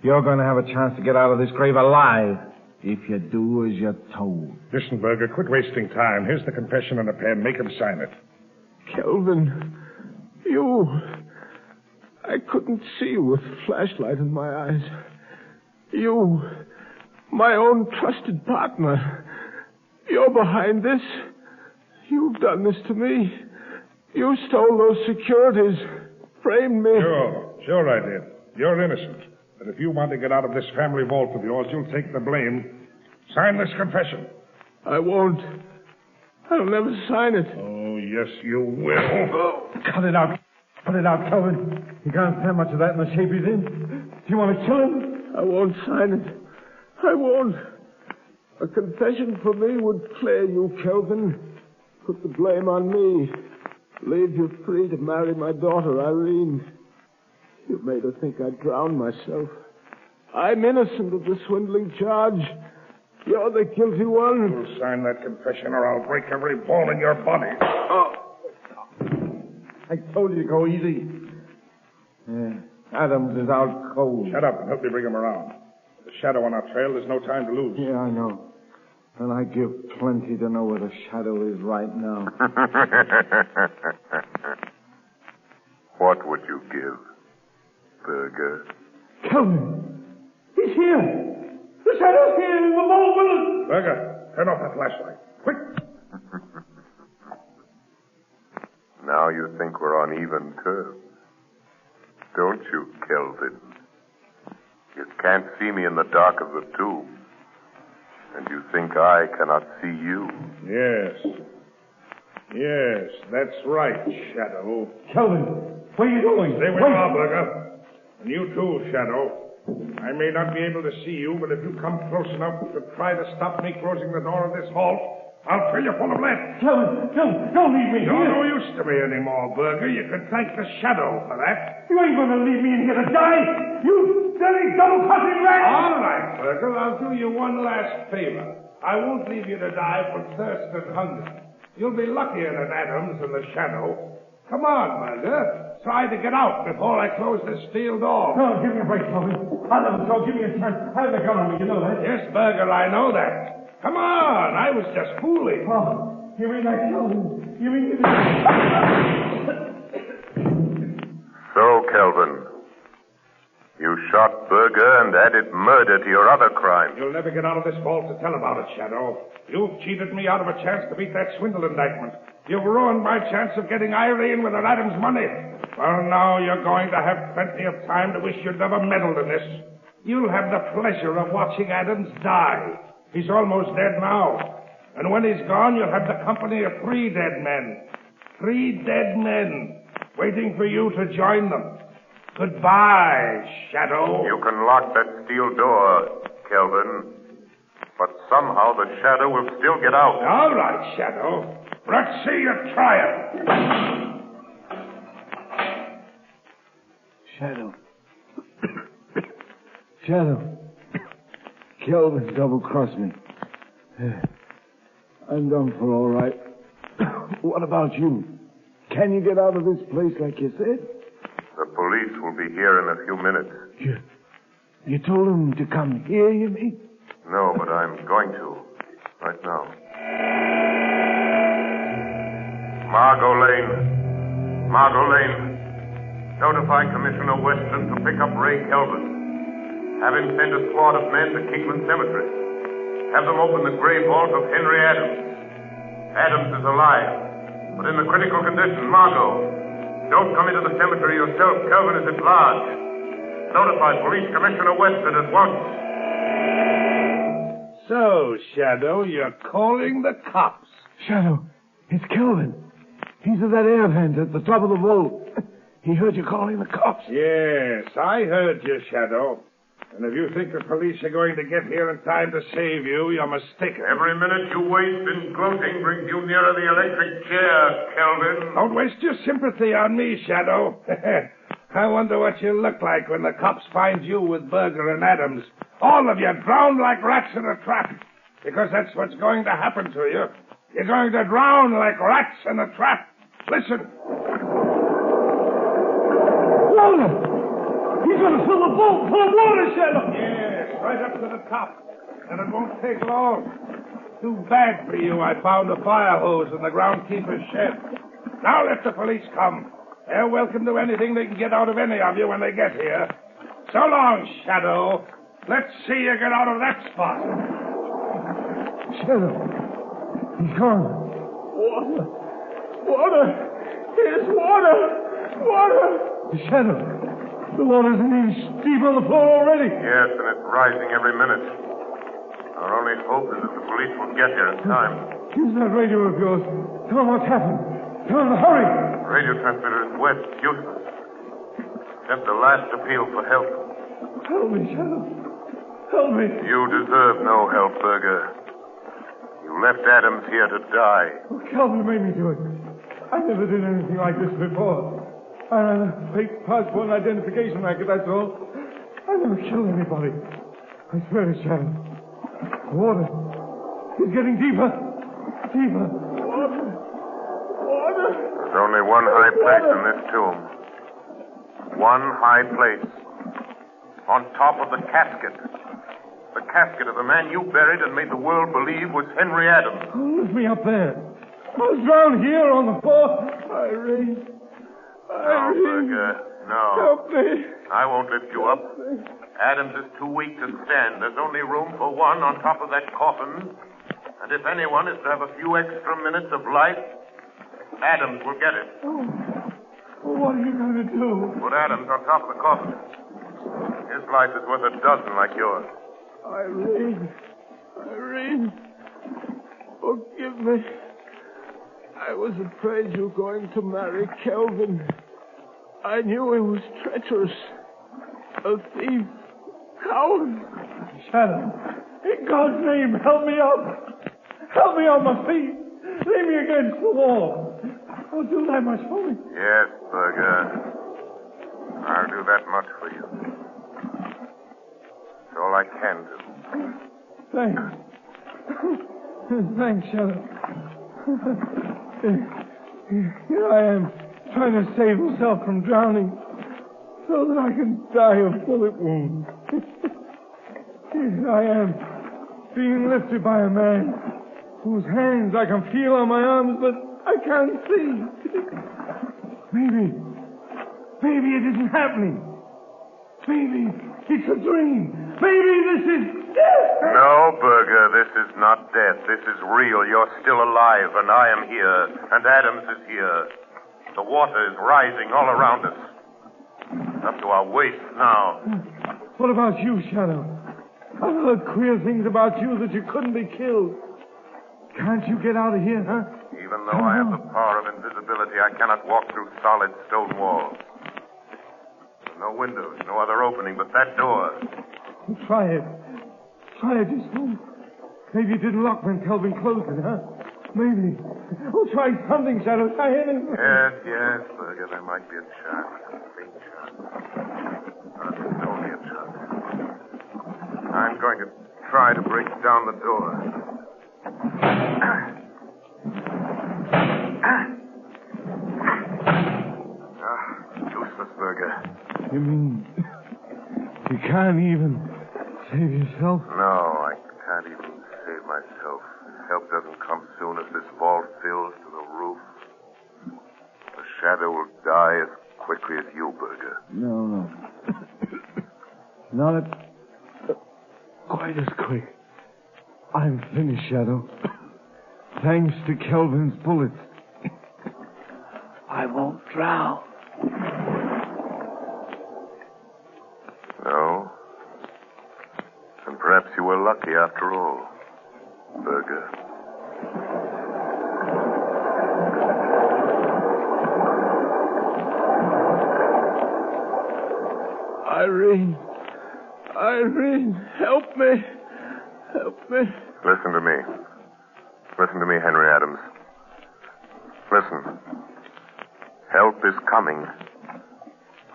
You're going to have a chance to get out of this grave alive, if you do as you're told. Listen, Berger, quit wasting time. Here's the confession and a pen. Make him sign it. Kelvin, you... I couldn't see you with a flashlight in my eyes. You, my own trusted partner. You're behind this. You've done this to me. You stole those securities. Framed me. Sure I did. You're innocent. But if you want to get out of this family vault of yours, you'll take the blame. Sign this confession. I won't. I'll never sign it. Oh, yes, you will. Cut it out. Cut it out, Kelvin. He can't stand much of that in the shape he's in. Do you want to kill him? I won't sign it. I won't. A confession for me would clear you, Kelvin. Put the blame on me. Leave you free to marry my daughter, Irene. You made her think I drowned myself. I'm innocent of the swindling charge. You're the guilty one. You'll sign that confession or I'll break every bone in your body. Oh. I told you to go easy. Yeah. Adams is out cold. Shut up and help me bring him around. The shadow on our trail, there's no time to lose. Yeah, I know. And I give plenty to know where the shadow is right now. What would you give, Berger? Kelvin! He's here! The shadow's here in the vault with us! Berger, turn off that flashlight. Quick! Now you think we're on even terms. Don't you, Kelvin? You can't see me in the dark of the tomb. And you think I cannot see you? Yes. Yes, that's right, Shadow. Kelvin, where are you going? Stay with Burger. And you too, Shadow. I may not be able to see you, but if you come close enough to try to stop me closing the door of this vault, I'll fill you full of lead. Kelvin, don't leave me You're here. no use to me anymore, Burger. You can thank the Shadow for that. You ain't going to leave me in here to die. You silly double-crossing rat. All right, Burger. I'll do you one last favor. I won't leave you to die from thirst and hunger. You'll be luckier than Adams and the Shadow. Come on, Burger. Try to get out before I close this steel door. No, give me a break, Kelvin. I'll never go. Give me a chance. I have the gun on me, you know that. Yes, Burger, I know that. Come on. I was just fooling. Oh, you mean that, Kelvin? You mean... So, Kelvin, you shot Burger and added murder to your other crime. You'll never get out of this vault to tell about it, Shadow. You've cheated me out of a chance to beat that swindle indictment. You've ruined my chance of getting Irene with her Adams money. Well, now you're going to have plenty of time to wish you'd never meddled in this. You'll have the pleasure of watching Adams die. He's almost dead now. And when he's gone, you'll have the company of 3 dead men. 3 dead men waiting for you to join them. Goodbye, Shadow. You can lock that steel door, Kelvin. But somehow the Shadow will still get out. All right, Shadow. Let's see you try it. Shadow. Shadow. Kelvin double-crossed me. I'm done for, all right. What about you? Can you get out of this place like you said? The police will be here in a few minutes. You told them to come here, you mean? No, but I'm going to. Right now. Margo Lane. Margo Lane. Notify Commissioner Weston to pick up Ray Kelvin. Have him send a squad of men to Kingman Cemetery. Have them open the grave vault of Henry Adams. Adams is alive, but in a critical condition. Margo, don't come into the cemetery yourself. Kelvin is at large. Notify Police Commissioner Weston at once. So, Shadow, you're calling the cops. Shadow, it's Kelvin. He's at that air vent at the top of the vault. He heard you calling the cops. Yes, I heard you, Shadow. And if you think the police are going to get here in time to save you, you're mistaken. Every minute you waste in gloating brings you nearer the electric chair, Kelvin. Don't waste your sympathy on me, Shadow. I wonder what you'll look like when the cops find you with Burger and Adams. All of you drowned like rats in a trap. Because that's what's going to happen to you. You're going to drown like rats in a trap. Listen. Water! He's going to fill the vault full of water, Shadow! Yes, right up to the top. And it won't take long. Too bad for you I found a fire hose in the groundkeeper's shed. Now let the police come. They're welcome to anything they can get out of any of you when they get here. So long, Shadow. Let's see you get out of that spot. Shadow, he's gone. Water! Water! Here's water! Water! Shadow, the water's an inch deep on the floor already. Yes, and it's rising every minute. Our only hope is that the police will get here in time. Use that radio of yours. Tell them what's happened. Tell them to hurry. Radio transmitter is wet, useless. Just a last appeal for help. Help me, Shadow. Help me. You deserve no help, Burger. You left Adams here to die. Oh, Calvin made me do it. I never did anything like this before. I ran a fake passport and identification racket, that's all. I never killed anybody. I swear to Shadow. Water. It's getting deeper. Deeper. Water. Water. There's only one high place in this tomb. One high place. On top of the casket. The casket of the man you buried and made the world believe was Henry Adams. Oh, lift me up there. I was down here on the floor. Irene. No, Burger. No. Help me. I won't lift you up. Adams is too weak to stand. There's only room for one on top of that coffin. And if anyone is to have a few extra minutes of life, Adams will get it. Oh. Well, what are you going to do? Put Adams on top of the coffin. His life is worth a dozen like yours. Irene. Irene. Forgive me. I was afraid you were going to marry Kelvin. I knew he was treacherous. A thief. Coward. Shadow, in God's name, help me up. Help me on my feet. Lay me against the wall. Oh, do that much for me. Yes, Burger. I'll do that much for you. It's all I can do. Thanks. Thanks, Shadow. Here I am, trying to save myself from drowning, so that I can die of bullet wounds. Here I am, being lifted by a man whose hands I can feel on my arms, but I can't see. Maybe it isn't happening. Maybe it's a dream. Maybe this is death. No, Burger, this is not death. This is real. You're still alive, and I am here, and Adams is here. The water is rising all around us. Up to our waist now. What about you, Shadow? I've heard queer things about you that you couldn't be killed. Can't you get out of here, huh? Even though I have the power of invisibility, I cannot walk through solid stone walls. No windows, no other opening but that door. Try it. Try it just once. Maybe it didn't lock when Kelvin closed it, huh? Maybe. Oh, try something, Shadow. Try anything. Yes, Burger, there might be a chance. A faint chance. But it's only a chance. I'm going to try to break down the door. Useless, Burger. You mean you can't even save yourself? No, I can't even save myself. If help doesn't come soon as this vault fills to the roof, the Shadow will die as quickly as you, Burger. No. Not quite as quick. I'm finished, Shadow. Thanks to Kelvin's bullets. I won't drown. No? And perhaps you were lucky after all, Burger. Irene, help me. Listen to me. Listen to me, Henry Adams. Listen. Help is coming.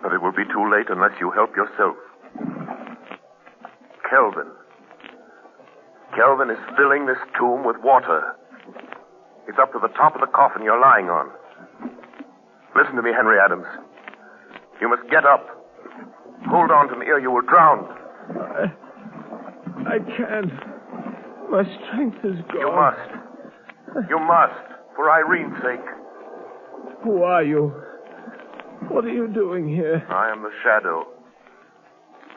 But it will be too late unless you help yourself. Kelvin is filling this tomb with water. It's up to the top of the coffin you're lying on. Listen to me, Henry Adams. You must get up. Hold on to me or you will drown. I can't. My strength is gone. You must. For Irene's sake. Who are you? What are you doing here? I am the Shadow.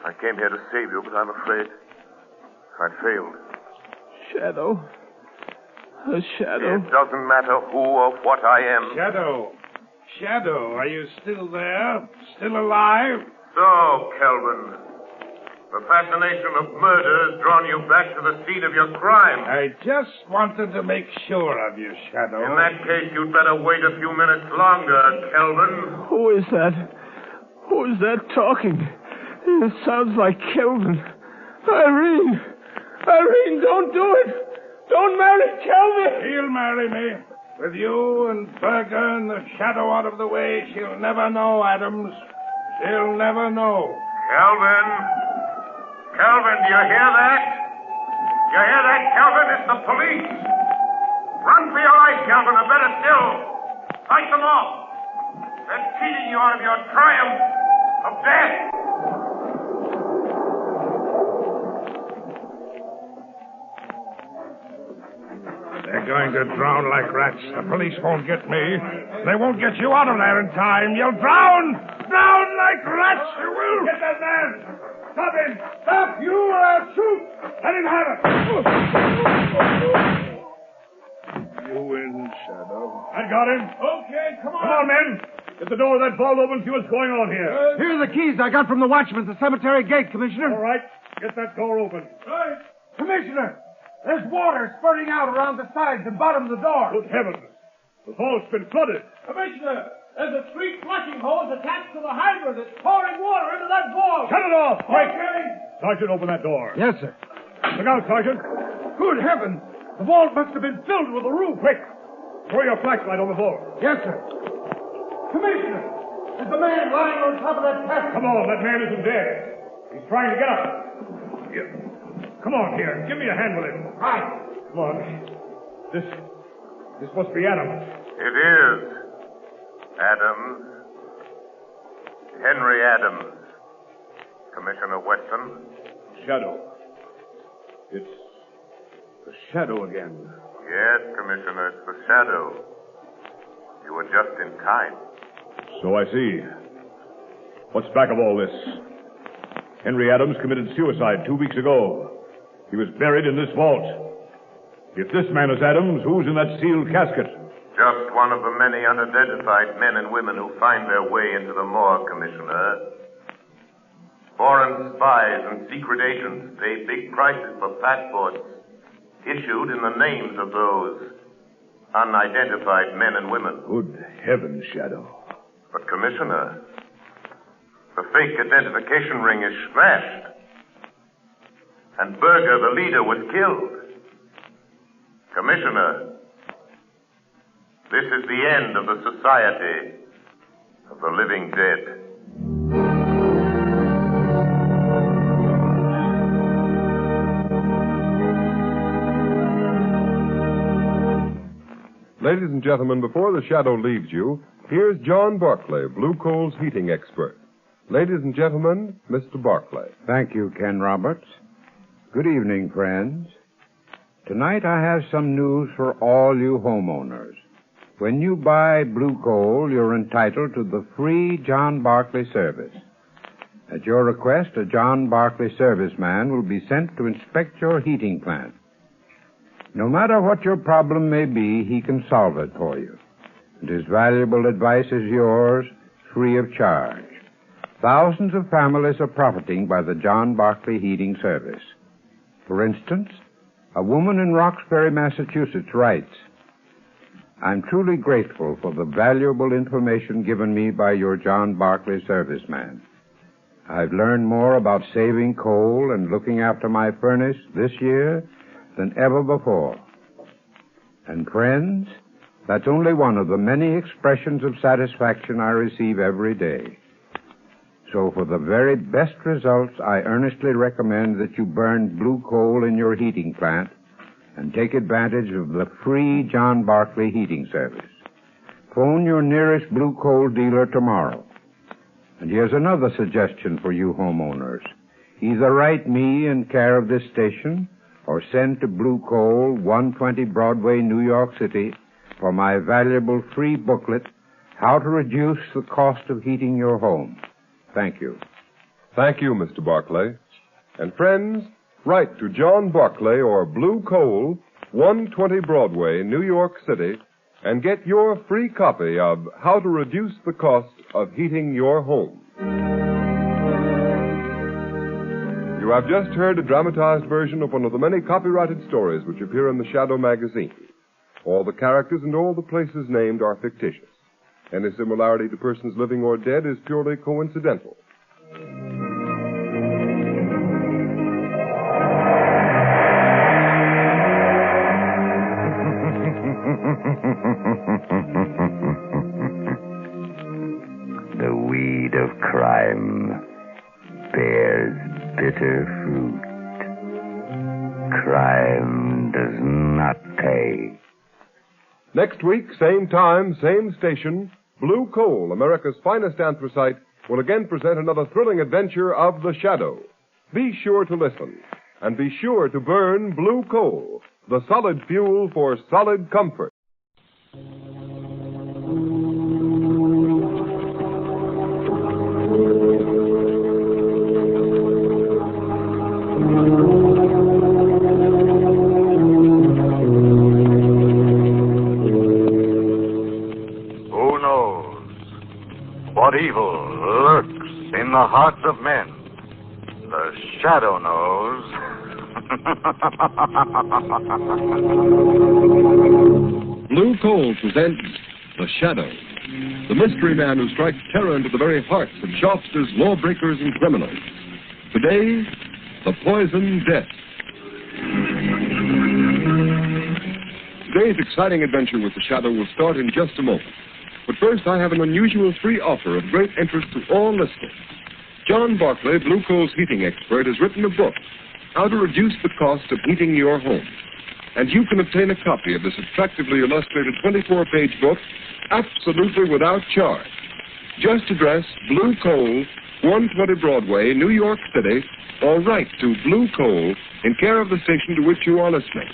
I came here to save you, but I'm afraid I failed. Shadow? A shadow? It doesn't matter who or what I am. Shadow, are you still there? Still alive? So, Kelvin, the fascination of murder has drawn you back to the scene of your crime. I just wanted to make sure of you, Shadow. In that case, you'd better wait a few minutes longer, Kelvin. Who is that? Who is that talking? It sounds like Kelvin. Irene, don't do it. Don't marry Kelvin. She'll marry me. With you and Berger and the Shadow out of the way, she'll never know, Adams. She'll never know. Kelvin, do you hear that? You hear that, Kelvin? It's the police. Run for your life, Kelvin, or better still, fight them off. They're cheating you out of your triumph of death. They're going to drown like rats. The police won't get me. They won't get you out of there in time. You'll drown! Drown like rats, you will! Get that man! Stop him! Stop! You or I'll shoot! Let him have it! You win, Shadow. I got him. Okay, come on. Come on, men. Get the door of that vault open, see what's going on here. Here are the keys I got from the watchman at the cemetery gate, Commissioner. All right. Get that door open. Right. Commissioner, there's water spurting out around the sides and bottom of the door. Good heavens. The vault's been flooded. Commissioner, there's a street flushing hose attached to the hydrant that's pouring water into that vault. Shut it off, quick! Okay. Sergeant, open that door. Yes, sir. Look out, Sergeant. Good heavens! The vault must have been filled with the roof. Quick! Throw your flashlight on the floor. Yes, sir. Commissioner, is the man lying on top of that casket? Come on, that man isn't dead. He's trying to get up. Here. Come on, here. Give me a hand with him. Right. Come on. This must be Adams. It is. Adams. Henry Adams. Commissioner Weston. Shadow. It's the Shadow again. Yes, Commissioner, it's the Shadow. You were just in time. So I see. What's back of all this? Henry Adams committed suicide 2 weeks ago. He was buried in this vault. If this man is Adams, who's in that sealed casket? Just one of the many unidentified men and women who find their way into the morgue, Commissioner. Foreign spies and secret agents pay big prices for passports issued in the names of those unidentified men and women. Good heavens, Shadow. But, Commissioner, the fake identification ring is smashed. And Berger, the leader, was killed. Commissioner, this is the end of the Society of the Living Dead. Ladies and gentlemen, before the Shadow leaves you, here's John Barclay, Blue Coal's heating expert. Ladies and gentlemen, Mr. Barclay. Thank you, Ken Roberts. Good evening, friends. Tonight I have some news for all you homeowners. When you buy Blue Coal, you're entitled to the free John Barclay service. At your request, a John Barclay serviceman will be sent to inspect your heating plant. No matter what your problem may be, he can solve it for you. And his valuable advice is yours, free of charge. Thousands of families are profiting by the John Barclay heating service. For instance, a woman in Roxbury, Massachusetts writes, I'm truly grateful for the valuable information given me by your John Barclay serviceman. I've learned more about saving coal and looking after my furnace this year than ever before. And friends, that's only one of the many expressions of satisfaction I receive every day. So for the very best results, I earnestly recommend that you burn blue coal in your heating plant and take advantage of the free John Barclay heating service. Phone your nearest blue coal dealer tomorrow. And here's another suggestion for you homeowners. Either write me in care of this station or send to Blue Coal, 120 Broadway, New York City, for my valuable free booklet, How to Reduce the Cost of Heating Your Home. Thank you. Thank you, Mr. Barclay. And friends, write to John Barclay or Blue Coal, 120 Broadway, New York City, and get your free copy of How to Reduce the Cost of Heating Your Home. You have just heard a dramatized version of one of the many copyrighted stories which appear in the Shadow magazine. All the characters and all the places named are fictitious. Any similarity to persons living or dead is purely coincidental. The weed of crime bears bitter fruit. Crime does not pay. Next week, same time, same station, Blue Coal, America's finest anthracite, will again present another thrilling adventure of the Shadow. Be sure to listen, and be sure to burn Blue Coal, the solid fuel for solid comfort. What evil lurks in the hearts of men? The Shadow knows. Blue Coal presents The Shadow, the mystery man who strikes terror into the very hearts of shopsters, lawbreakers, and criminals. Today, The Poison Death. Today's exciting adventure with The Shadow will start in just a moment. But first, I have an unusual free offer of great interest to all listeners. John Barclay, Blue Coal's heating expert, has written a book, How to Reduce the Cost of Heating Your Home. And you can obtain a copy of this attractively illustrated 24-page book absolutely without charge. Just address Blue Coal, 120 Broadway, New York City, or write to Blue Coal in care of the station to which you are listening.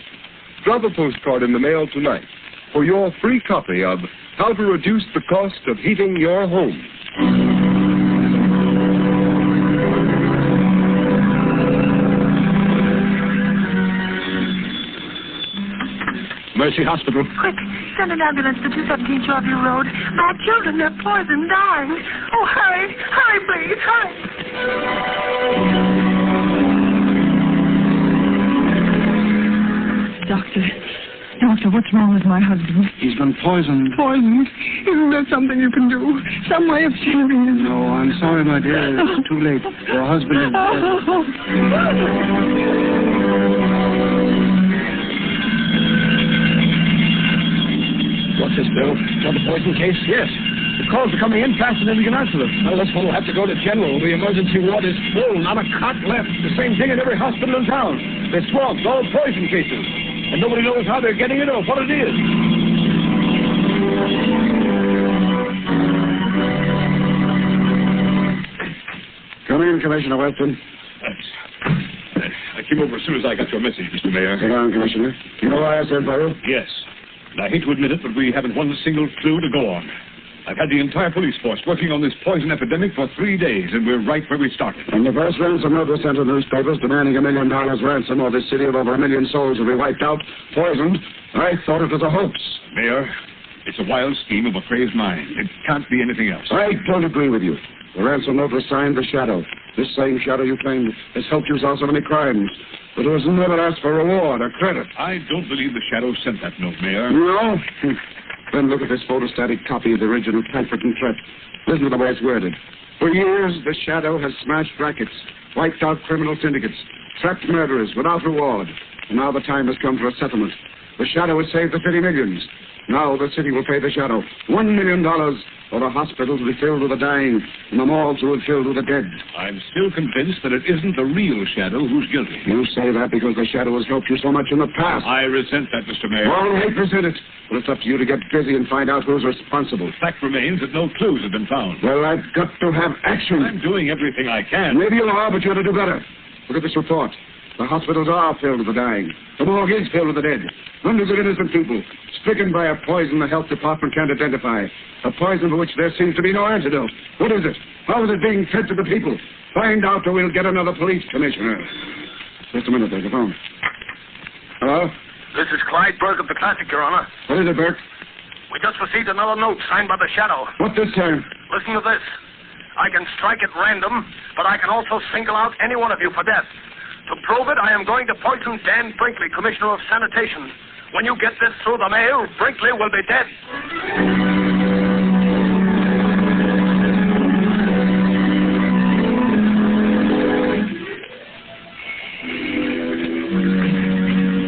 Drop a postcard in the mail tonight for your free copy of How to Reduce the Cost of Heating Your Home. Mercy Hospital. Quick, send an ambulance to 217 Shoreview Road. My children, they're poisoned, dying. Oh, hurry, hurry, please, hurry. Doctor, what's wrong with my husband? He's been poisoned. Poisoned? Isn't there something you can do? Some way of saving him? No, I'm sorry, my dear. It's too late. Your husband is What's this, Bill? Is that the poison case? Yes. The calls are coming in faster than we can answer them. Well, this one will have to go to General. The emergency ward is full. Not a cot left. The same thing in every hospital in town. They're swamped, all poison cases. And nobody knows how they're getting it or what it is. Come in, Commissioner Weston. Thanks. I came over as soon as I got your message, Mr. Mayor. Sit down, Commissioner. You know why I sent for you? Yes. And I hate to admit it, but we haven't one single clue to go on. I've had the entire police force working on this poison epidemic for 3 days, and we're right where we started. When the first ransom note was sent to the newspapers demanding $1 million ransom, or this city of over 1 million souls will be wiped out, poisoned, I thought it was a hoax. Mayor, it's a wild scheme of a crazed mind. It can't be anything else. I don't agree with you. The ransom note was signed The Shadow. This same Shadow you claimed has helped you solve so many crimes. But it was never asked for reward or credit. I don't believe the Shadow sent that note, Mayor. No? Then look at this photostatic copy of the original typewritten threat. Listen to the way it's worded. For years, the Shadow has smashed rackets, wiped out criminal syndicates, trapped murderers without reward. And now the time has come for a settlement. The Shadow has saved the city millions. Now the city will pay the Shadow $1 million, or the hospitals will be filled with the dying, and the morgues will be filled with the dead. I'm still convinced that it isn't the real Shadow who's guilty. You say that because the Shadow has helped you so much in the past. I resent that, Mr. Mayor. All right, resent it. But it's up to you to get busy and find out who's responsible. The fact remains that no clues have been found. Well, I've got to have action. I'm doing everything I can. Maybe you are, but you ought to do better. Look at this report. The hospitals are filled with the dying. The morgue is filled with the dead. Hundreds of innocent people stricken by a poison the health department can't identify. A poison for which there seems to be no antidote. What is it? How is it being fed to the people? Find out or we'll get another police commissioner. Just a minute, there's a phone. Hello? This is Clyde Burke of the Classic, Your Honor. What is it, Burke? We just received another note signed by the Shadow. What this time? Listen to this. I can strike at random, but I can also single out any one of you for death. To prove it, I am going to poison Dan Brinkley, Commissioner of Sanitation. When you get this through the mail, Brinkley will be dead.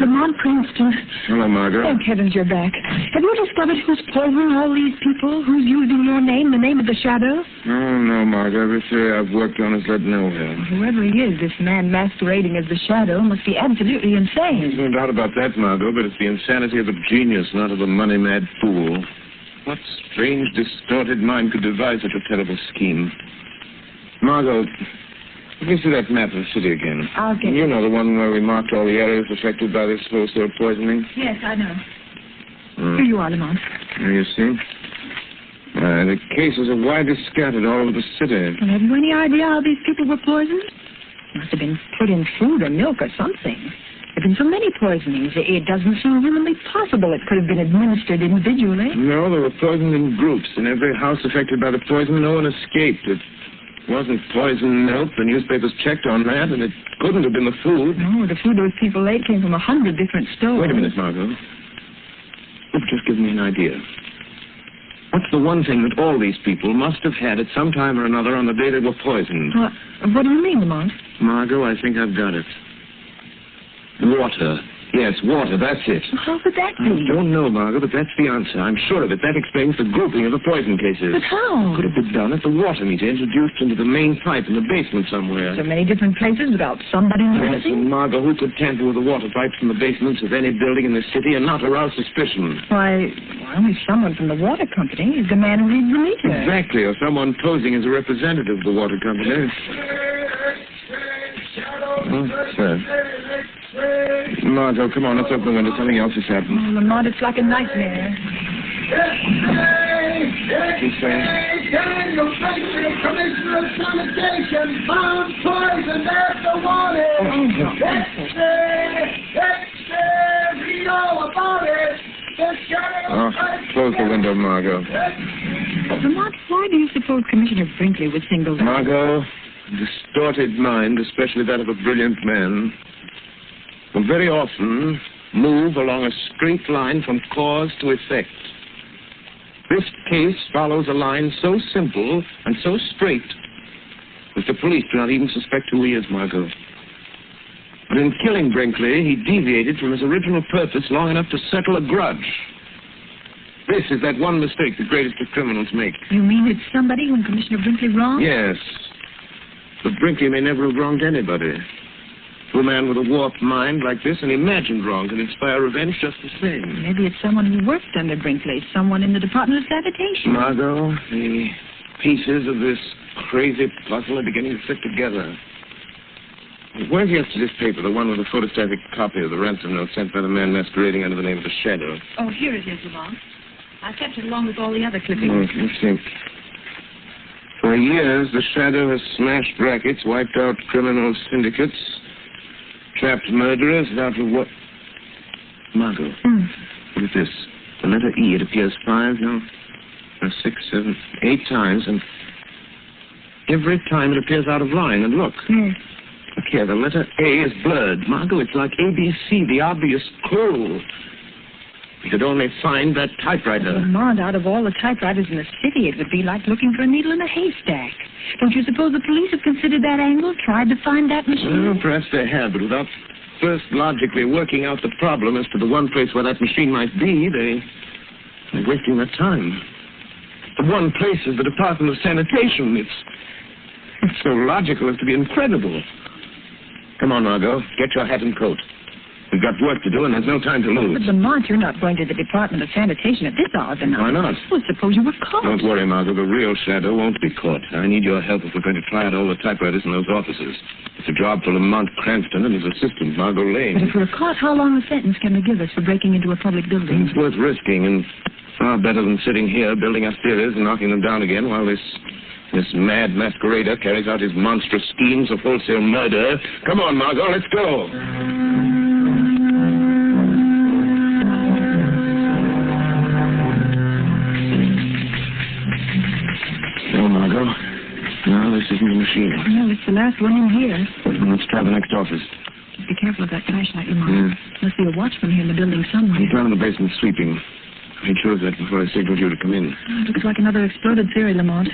Lamont Cranston. Hello, Margo. Thank heavens you're back. Have you discovered who's poisoning all these people? Who's using your name, the name of the Shadow? Oh, no, Margo. Every theory I've worked on has led nowhere. Whoever he is, this man masquerading as the Shadow must be absolutely insane. There's no doubt about that, Margo, but it's the insanity of a genius, not of a money-mad fool. What strange, distorted mind could devise such a terrible scheme? Margo, let me see that map of the city again. I'll get You know the one where we marked all the areas affected by this wholesale poisoning? Yes, I know. Here you are, Lamont. There you see. The cases are widely scattered all over the city. Well, have you any idea how these people were poisoned? Must have been put in food or milk or something. There have been so many poisonings, it doesn't seem humanly possible it could have been administered individually. No, they were poisoned in groups. In every house affected by the poison, no one escaped. It wasn't poisoned milk. The newspapers checked on that, and it couldn't have been the food. No, the food those people ate came from 100 different stores. Wait a minute, Margo. Look, just give me an idea. What's the one thing that all these people must have had at some time or another on the day they were poisoned? What do you mean, Lamont? Margo, I think I've got it. Water. Yes, water, that's it. How could that be? I don't know, Margo, but that's the answer. I'm sure of it. That explains the grouping of the poison cases. But how? Could have been done at the water meter introduced into the main pipe in the basement somewhere. So many different places without somebody Yes, noticing? and Margo, who could tamper with the water pipes from the basements of any building in the city and not arouse suspicion? Why, only someone from the water company is the man who reads the meter. Exactly, or someone posing as a representative of the water company. Oh, sir. Margo, come on, let's open the window. Something else has happened. Oh, Lamont, it's like a nightmare. He's saying... Daniel Brinkley, Commissioner of Sanitation, found poison after warning. We know about it. Oh, close the window, Margo. Lamont, why do you suppose Commissioner Brinkley was singled out? Margo, distorted mind, especially that of a brilliant man, will very often move along a straight line from cause to effect. This case follows a line so simple and so straight that the police do not even suspect who he is, Margo. But in killing Brinkley, he deviated from his original purpose long enough to settle a grudge. This is that one mistake the greatest of criminals make. You mean it's somebody whom Commissioner Brinkley wronged? Yes. But Brinkley may never have wronged anybody. To a man with a warped mind like this, an imagined wrong can inspire revenge just the same. Maybe it's someone who worked under Brinkley, someone in the Department of Sanitation. Margo, the pieces of this crazy puzzle are beginning to fit together. Where's yesterday's paper, the one with the photostatic copy of the ransom note sent by the man masquerading under the name of the Shadow? Oh, here it is, Lamont. I kept it along with all the other clippings. Let's see. For years, the Shadow has smashed rackets, wiped out criminal syndicates, trapped murderers without a what? Margo, look at this. The letter E, it appears 6, 7, 8 times, and every time it appears out of line. And look. Look here, the letter A is blurred. Margo, it's like ABC, the obvious clue. We could only find that typewriter. Lamont, out of all the typewriters in the city, it would be like looking for a needle in a haystack. Don't you suppose the police have considered that angle, tried to find that machine? Well, perhaps they have, but without first logically working out the problem as to the one place where that machine might be, they're wasting their time. The one place is the Department of Sanitation. It's so logical as to be incredible. Come on, Margo. Get your hat and coat. We've got work to do, and there's no time to lose. But, Lamont, you're not going to the Department of Sanitation at this hour of the night. Why not? Well, suppose you were caught. Don't worry, Margo. The real Shadow won't be caught. I need your help if we're going to try out all the typewriters in those offices. It's a job for Lamont Cranston and his assistant, Margo Lane. But if we're caught, how long a sentence can they give us for breaking into a public building? It's worth risking, and far better than sitting here building up theories and knocking them down again while this mad masquerader carries out his monstrous schemes of wholesale murder. Come on, Margo, let's go. No, Margo. No, this isn't the machine. No, it's the last one in here. Let's try the next office. Be careful of that flashlight, Lamont. Must be a watchman here in the building somewhere. I'm down in the basement sweeping. I made sure of that before I signaled you to come in. Oh, it looks like another exploded theory, Lamont.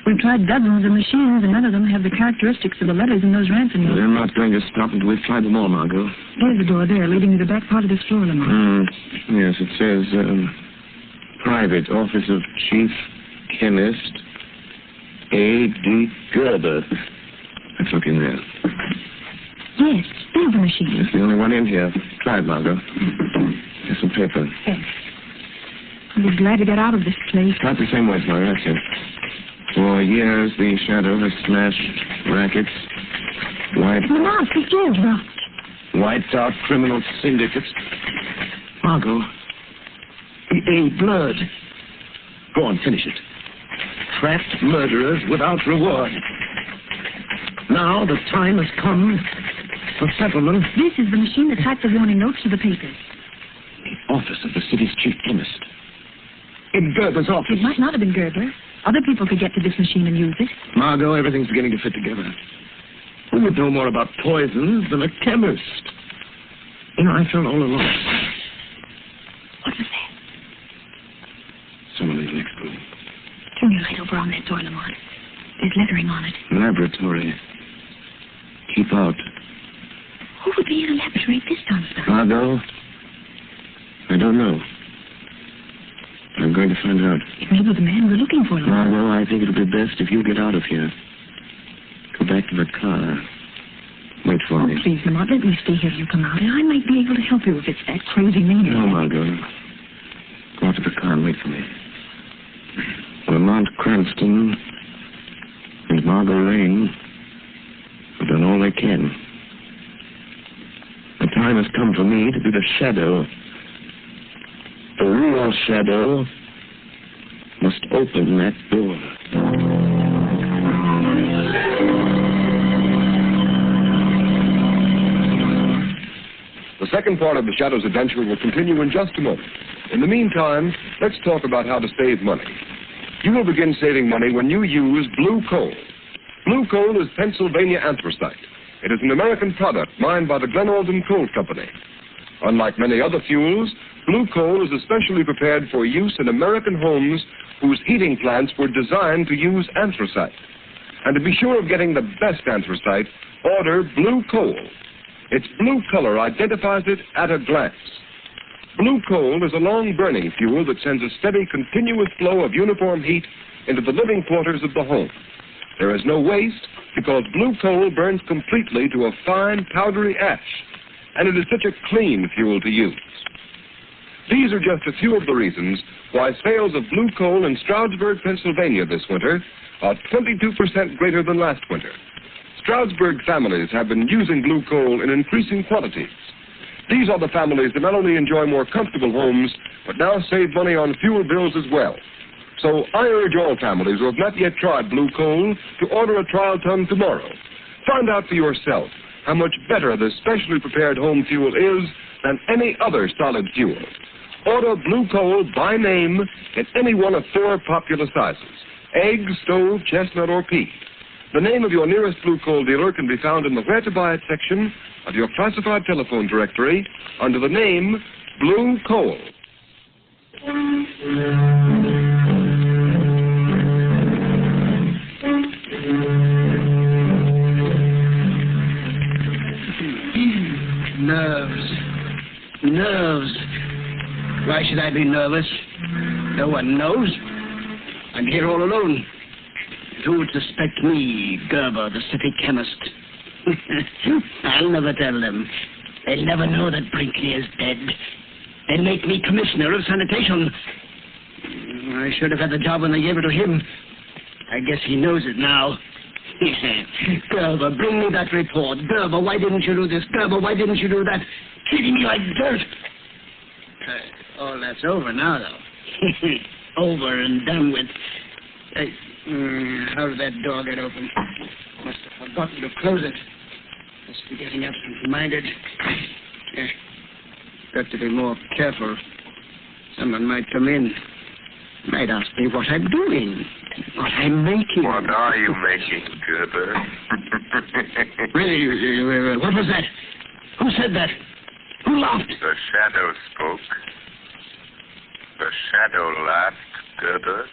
We've tried dozens of machines, and none of them have the characteristics of the letters in those ransom notes. They're not going to stop until we've tried them all, Margo. There's the door there, leading to the back part of this floor, Lamont. Yes, it says, Private Office of Chief Chemist A.D. Gerber. Let's look in there. Yes, there's the machine. It's the only one in here. Try it, Margo. Here's some paper. Yes. I'll be glad to get out of this place. Try it the same way, Margo. That's it. For years, the Shadow has smashed rackets, Lamont, the door rocked. wiped out criminal syndicates. Margo, the A blurred. Go on, finish it. Trapped murderers without reward. Now the time has come for settlement. This is the machine that typed the warning notes to the papers. The office of the city's chief chemist. In Gerber's office. It might not have been Gerber. Other people could get to this machine and use it. Margo, everything's beginning to fit together. Who would know more about poisons than a chemist? You know, I felt all along. What was that? paper on that door, Lamont. There's lettering on it. Laboratory. Keep out. Who would be in a laboratory at this time of night? Margo? I don't know. I'm going to find out. It may be the man we're looking for, Lamont. Margo, I think it'll be best if you get out of here. Go back to the car. Wait for me. Please, Lamont, let me stay here till you come out, and I might be able to help you if it's that crazy maniac. No, Margo. Go out to the car and wait for me. Lamont Cranston and Margo Lane have done all they can. The time has come for me to be the shadow. The real shadow must open that door. The second part of the Shadow's adventure will continue in just a moment. In the meantime, let's talk about how to save money. You will begin saving money when you use blue coal. Blue coal is Pennsylvania anthracite. It is an American product mined by the Glen Alden Coal Company. Unlike many other fuels, blue coal is especially prepared for use in American homes whose heating plants were designed to use anthracite. And to be sure of getting the best anthracite, order blue coal. Its blue color identifies it at a glance. Blue coal is a long-burning fuel that sends a steady, continuous flow of uniform heat into the living quarters of the home. There is no waste because blue coal burns completely to a fine, powdery ash, and it is such a clean fuel to use. These are just a few of the reasons why sales of blue coal in Stroudsburg, Pennsylvania this winter are 22% greater than last winter. Stroudsburg families have been using blue coal in increasing quantities. These are the families that not only enjoy more comfortable homes, but now save money on fuel bills as well. So I urge all families who have not yet tried blue coal to order a trial ton tomorrow. Find out for yourself how much better this specially prepared home fuel is than any other solid fuel. Order blue coal by name in any one of 4 popular sizes: egg, stove, chestnut, or pea. The name of your nearest blue coal dealer can be found in the Where to Buy It section of your classified telephone directory under the name Blue Coal. Nerves. Why should I be nervous? No one knows. I'm here all alone. Who would suspect me, Gerber, the city chemist? I'll never tell them. They'll never know that Brinkley is dead. They'll make me commissioner of sanitation. I should have had the job when they gave it to him. I guess he knows it now. Gerber, bring me that report. Gerber, why didn't you do this? Gerber, why didn't you do that? Treating me like dirt. All that's over now, though. Over and done with. How did that door get open? Must have forgotten to close it. Must be getting absent-minded. Got to be more careful. Someone might come in. Might ask me what I'm doing. What I'm making. What are you making, Gerber? Really? What was that? Who said that? Who laughed? The shadow spoke. The shadow laughed, Gerber.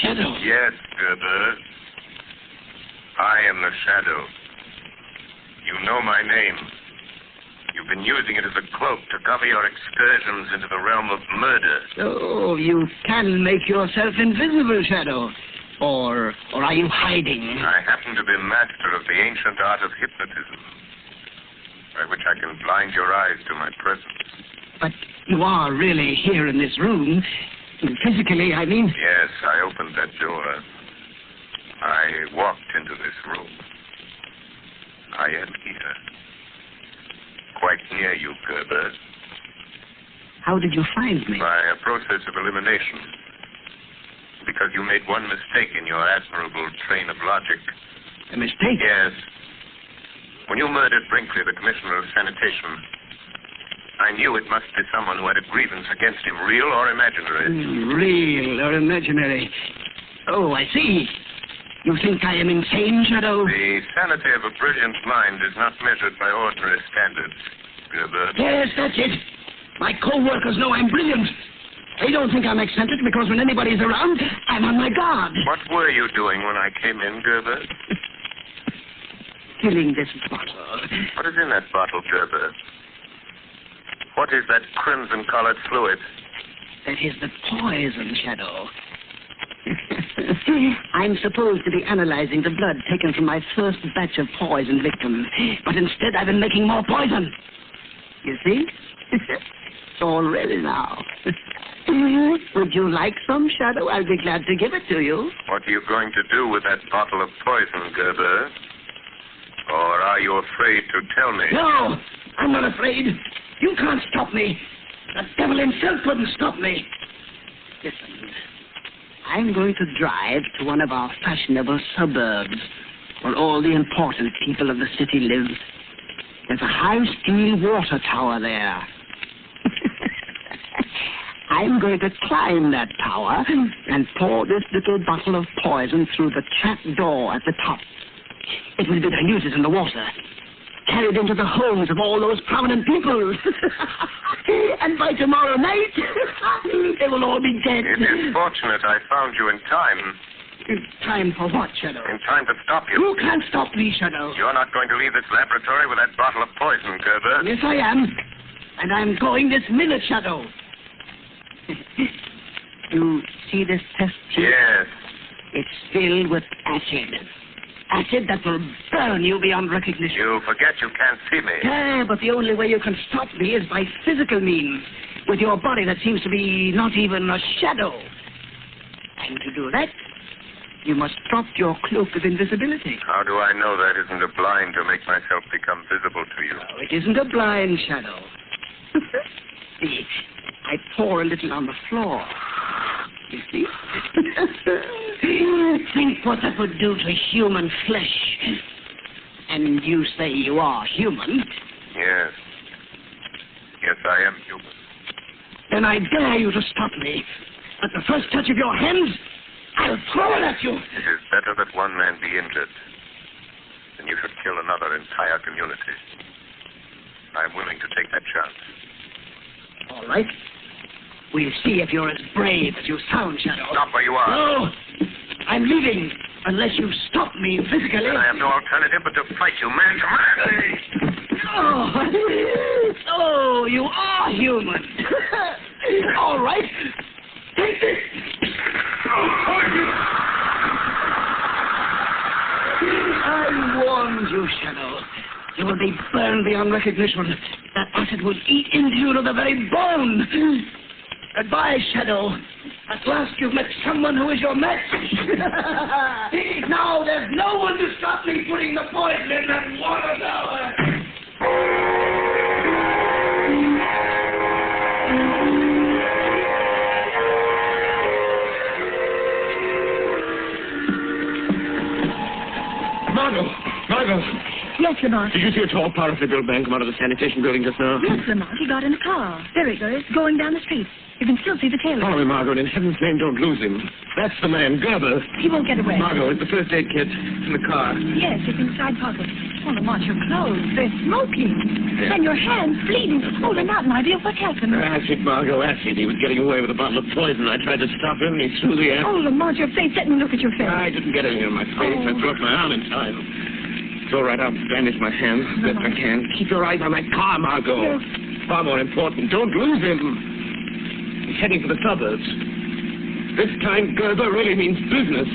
Shadow? Yes, Gerber. I am the shadow. You know my name. You've been using it as a cloak to cover your excursions into the realm of murder. Oh, you can make yourself invisible, Shadow. Or are you hiding? I happen to be master of the ancient art of hypnotism, by which I can blind your eyes to my presence. But you are really here in this room. Physically, I mean. Yes, I opened that door. I walked into this room. I am here. Quite near you, Gerber. How did you find me? By a process of elimination. Because you made one mistake in your admirable train of logic. A mistake? Yes. When you murdered Brinkley, the commissioner of sanitation, I knew it must be someone who had a grievance against him, real or imaginary. Real or imaginary. Oh, I see. You think I am insane, Shadow? The sanity of a brilliant mind is not measured by ordinary standards, Gerber. Yes, that's it. My co-workers know I'm brilliant. They don't think I'm eccentric because when anybody's around, I'm on my guard. What were you doing when I came in, Gerber? Filling this bottle. What is in that bottle, Gerber? What is that crimson-colored fluid? That is the poison, Shadow. I'm supposed to be analyzing the blood taken from my first batch of poison victims, but instead I've been making more poison. You see? It's all ready now. Would you like some, Shadow? I'll be glad to give it to you. What are you going to do with that bottle of poison, Gerber? Or are you afraid to tell me? No, I'm not afraid. You can't stop me. The devil himself couldn't stop me. Listen, I'm going to drive to one of our fashionable suburbs where all the important people of the city live. There's a high steel water tower there. I'm going to climb that tower and pour this little bottle of poison through the trap door at the top. It will be diluted in the water, carried into the homes of all those prominent people. And by tomorrow night, they will all be dead. It is fortunate I found you in time. In time for what, Shadow? In time to stop you. You can't stop me, Shadow. You're not going to leave this laboratory with that bottle of poison, Gerber. Yes, I am. And I'm going this minute, Shadow. You see this test tube? Yes. It's filled with acid. Acid that will burn you beyond recognition. You forget you can't see me. Yeah, but the only way you can stop me is by physical means, with your body that seems to be not even a shadow. And to do that, you must drop your cloak of invisibility. How do I know that isn't a blind to make myself become visible to you? No, it isn't a blind, Shadow. See, I pour a little on the floor. You see? Think what that would do to human flesh. And you say you are human. Yes. Yes, I am human. Then I dare you to stop me. At the first touch of your hands, I'll throw it at you. It is better that one man be injured than you should kill another entire community. I'm willing to take that chance. All right. We'll see if you're as brave as you sound, Shadow. Stop where you are. No! I'm leaving unless you stop me physically. Then I have no alternative but to fight you man to man. Oh, you are human. All right. Take this. I warned you, Shadow. You will be burned beyond recognition. That acid will eat into you to the very bone. Goodbye, Shadow. At last you've met someone who is your match. Now there's no one to stop me putting the poison in that water tower. Margo. Yes, Lamont. Did you see a tall, powerfully built man come out of the sanitation building just now? Yes, Lamont. He got in a car. There he goes, going down the street. You can still see the tail. Follow me, Margo, and in heaven's name, don't lose him. That's the man, Gerber. He won't get away. Margo, it's the first aid kit in the car. Yes, it's in the side pocket. Oh, Lamont, your clothes. They're smoking. Yeah. And your hands bleeding. Oh, Lamont, my dear, what happened? Acid, Margo, acid. He was getting away with a bottle of poison. I tried to stop him, and he threw the acid. Oh, Lamont, your face. Let me look at your face. I didn't get anything on my face. I broke my arm in time. It's all right. I'll bandage my hands as best I can. Keep your eyes on that car, Margo. Yes. Far more important. Don't lose him. He's heading for the suburbs. This time, Gerber really means business.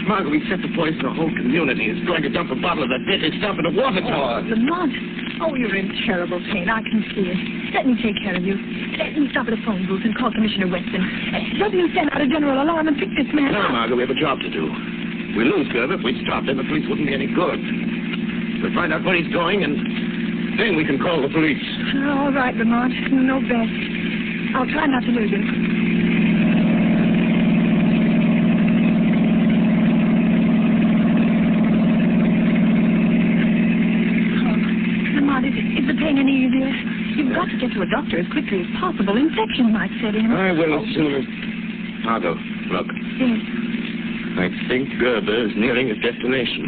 Margo, we set the poison to the whole community. He's going to dump a bottle of that deadly stuff in a water tower. Oh, Lamont. Oh, you're in terrible pain. I can see it. Let me take care of you. Let me stop at a phone booth and call Commissioner Weston. Doesn't he send out a general alarm and pick this man No, up? Margo, we have a job to do. We lose Gerber. If we stop him, the police wouldn't be any good. We'll find out where he's going, and then we can call the police. All right, Lamont. No best. I'll try not to lose him. Oh, Lamont, is the pain any easier? You've got to get to a doctor as quickly as possible. Infection might set in. I will as soon as... Margo, look. Yes. I think Gerber is nearing his destination.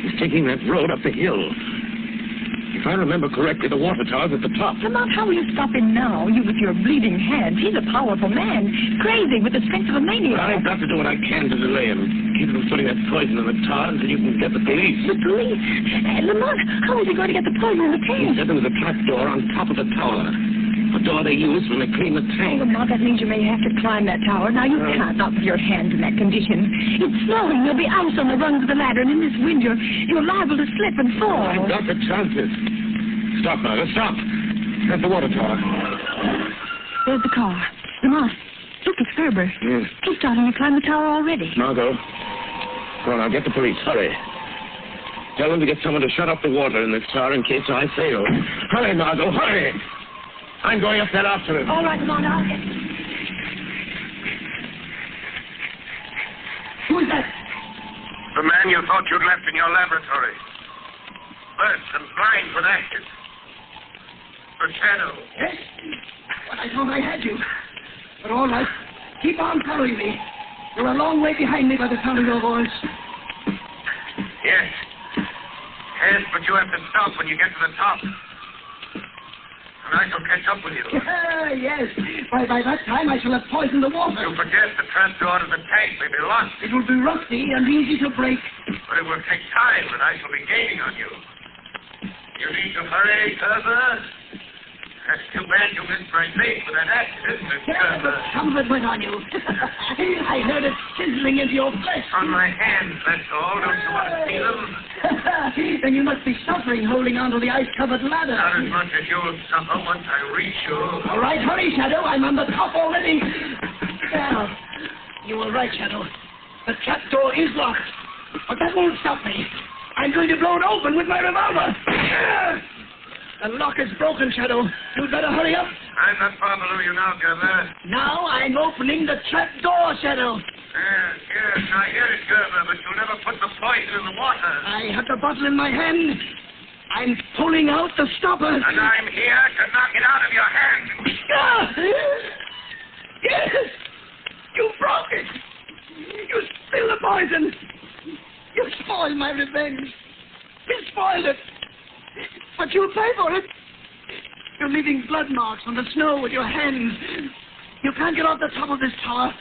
He's taking that road up the hill. If If I remember correctly, the water tower's at the top. Lamont, how will you stop him now? You with your bleeding hands. He's a powerful man. Crazy with the strength of a maniac. I've got to do what I can to delay him. Keep him from putting that poison in the tar until you can get the police. The police? Lamont, how is he going to get the poison in the tank? He said there was a trap door on top of the tower. A door they use when they clean the tank. Oh, Lamont, that means you may have to climb that tower. Now, you can't not with your hands in that condition. It's snowing. You'll be out on the rungs of the ladder, and in this wind, you're liable to slip and fall. I've got the chances. Stop, Margo, stop. That's the water tower. There's the car. Lamont, look, it's Gerber. Yes. He's starting to climb the tower already. Margo, go on, I'll get the police. Hurry. Tell them to get someone to shut off the water in this tower in case I fail. Hurry, Margo, hurry. I'm going up there after him. All right, Lamont, I'll get... Who is that? The man you thought you'd left in your laboratory. Burnt and blind with ashes. The shadow. Yes? But I thought I had you. But all right. Keep on following me. You're a long way behind me by the sound of your voice. Yes. Yes, but you have to stop when you get to the top. And I shall catch up with you. Yes. By that time, I shall have poisoned the water. You forget the trapdoor to the tank may be locked. It will be rusty and easy to break. But it will take time, and I shall be gaining on you. You need to hurry, Gerber. That's too bad you missed my face with that accident, Miss Gerber. Some of it went on you. I heard it sizzling into your flesh. On my hands, that's all. Don't you want to see them? Then you must be suffering holding onto the ice-covered ladder. Not as much as you'll suffer once I reach you. All right, hurry, Shadow. I'm on the top already. Well, you were right, Shadow. The trapdoor is locked. But that won't stop me. I'm going to blow it open with my revolver. The lock is broken, Shadow. You'd better hurry up. I'm not far below you now, Gerber. Now I'm opening the trapdoor, Shadow. Yes, I hear it, Gerber, but you'll never put the poison in the water. I have the bottle in my hand. I'm pulling out the stopper. And I'm here to knock it out of your hand. Yes! You broke it. You spilled the poison. You spoiled my revenge. You spoiled it. But you'll pay for it. You're leaving blood marks on the snow with your hands. You can't get off the top of this tower.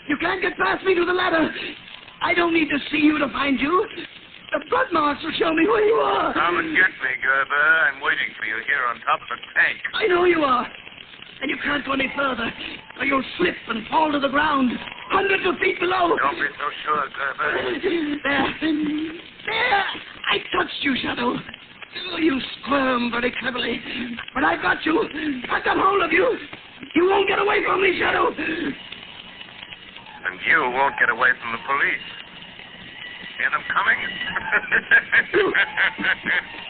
You can't get past me to the ladder. I don't need to see you to find you. The blood marks will show me where you are. Come and get me, Gerber. I'm waiting for you here on top of the tank. I know you are. And you can't go any further, or you'll slip and fall to the ground, hundreds of feet below. Don't be so sure, Gerber. There. I touched you, Shadow. Oh, you squirm very cleverly. But I've got you. I've got hold of you. You won't get away from me, Shadow. And you won't get away from the police. Hear them coming?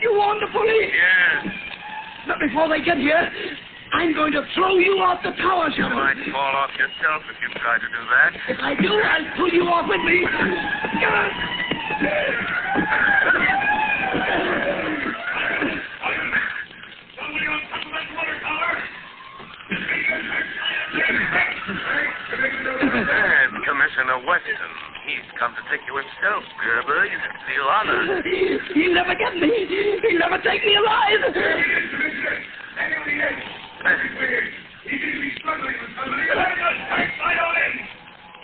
You warned the police? Yes. Not before they get here. I'm going to throw you off the tower, Shadow. You might fall off yourself if you try to do that. If I do, I'll pull you off with me. And Commissioner Weston, he's come to take you himself, Gerber. You can feel honored. He'll never get me. He'll never take me alive.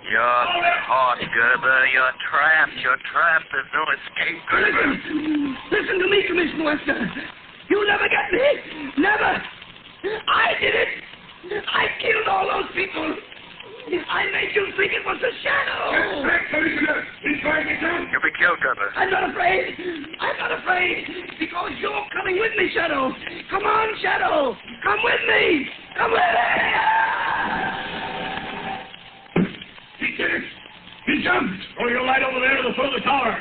You're caught, Gerber. You're trapped. You're trapped. There's no escape, Gerber. Listen to me, Commissioner Weston. You'll never get me. Never. I did it. I killed all those people. I made you think it was a shadow. Commissioner. He's trying to kill. You'll be killed, Gerber. I'm not afraid. I'm not afraid. Because you're coming with me, Shadow. Come on, Shadow. Come with me. Come with me. He did it. He jumped. Throw your light over there to the foot of the tower.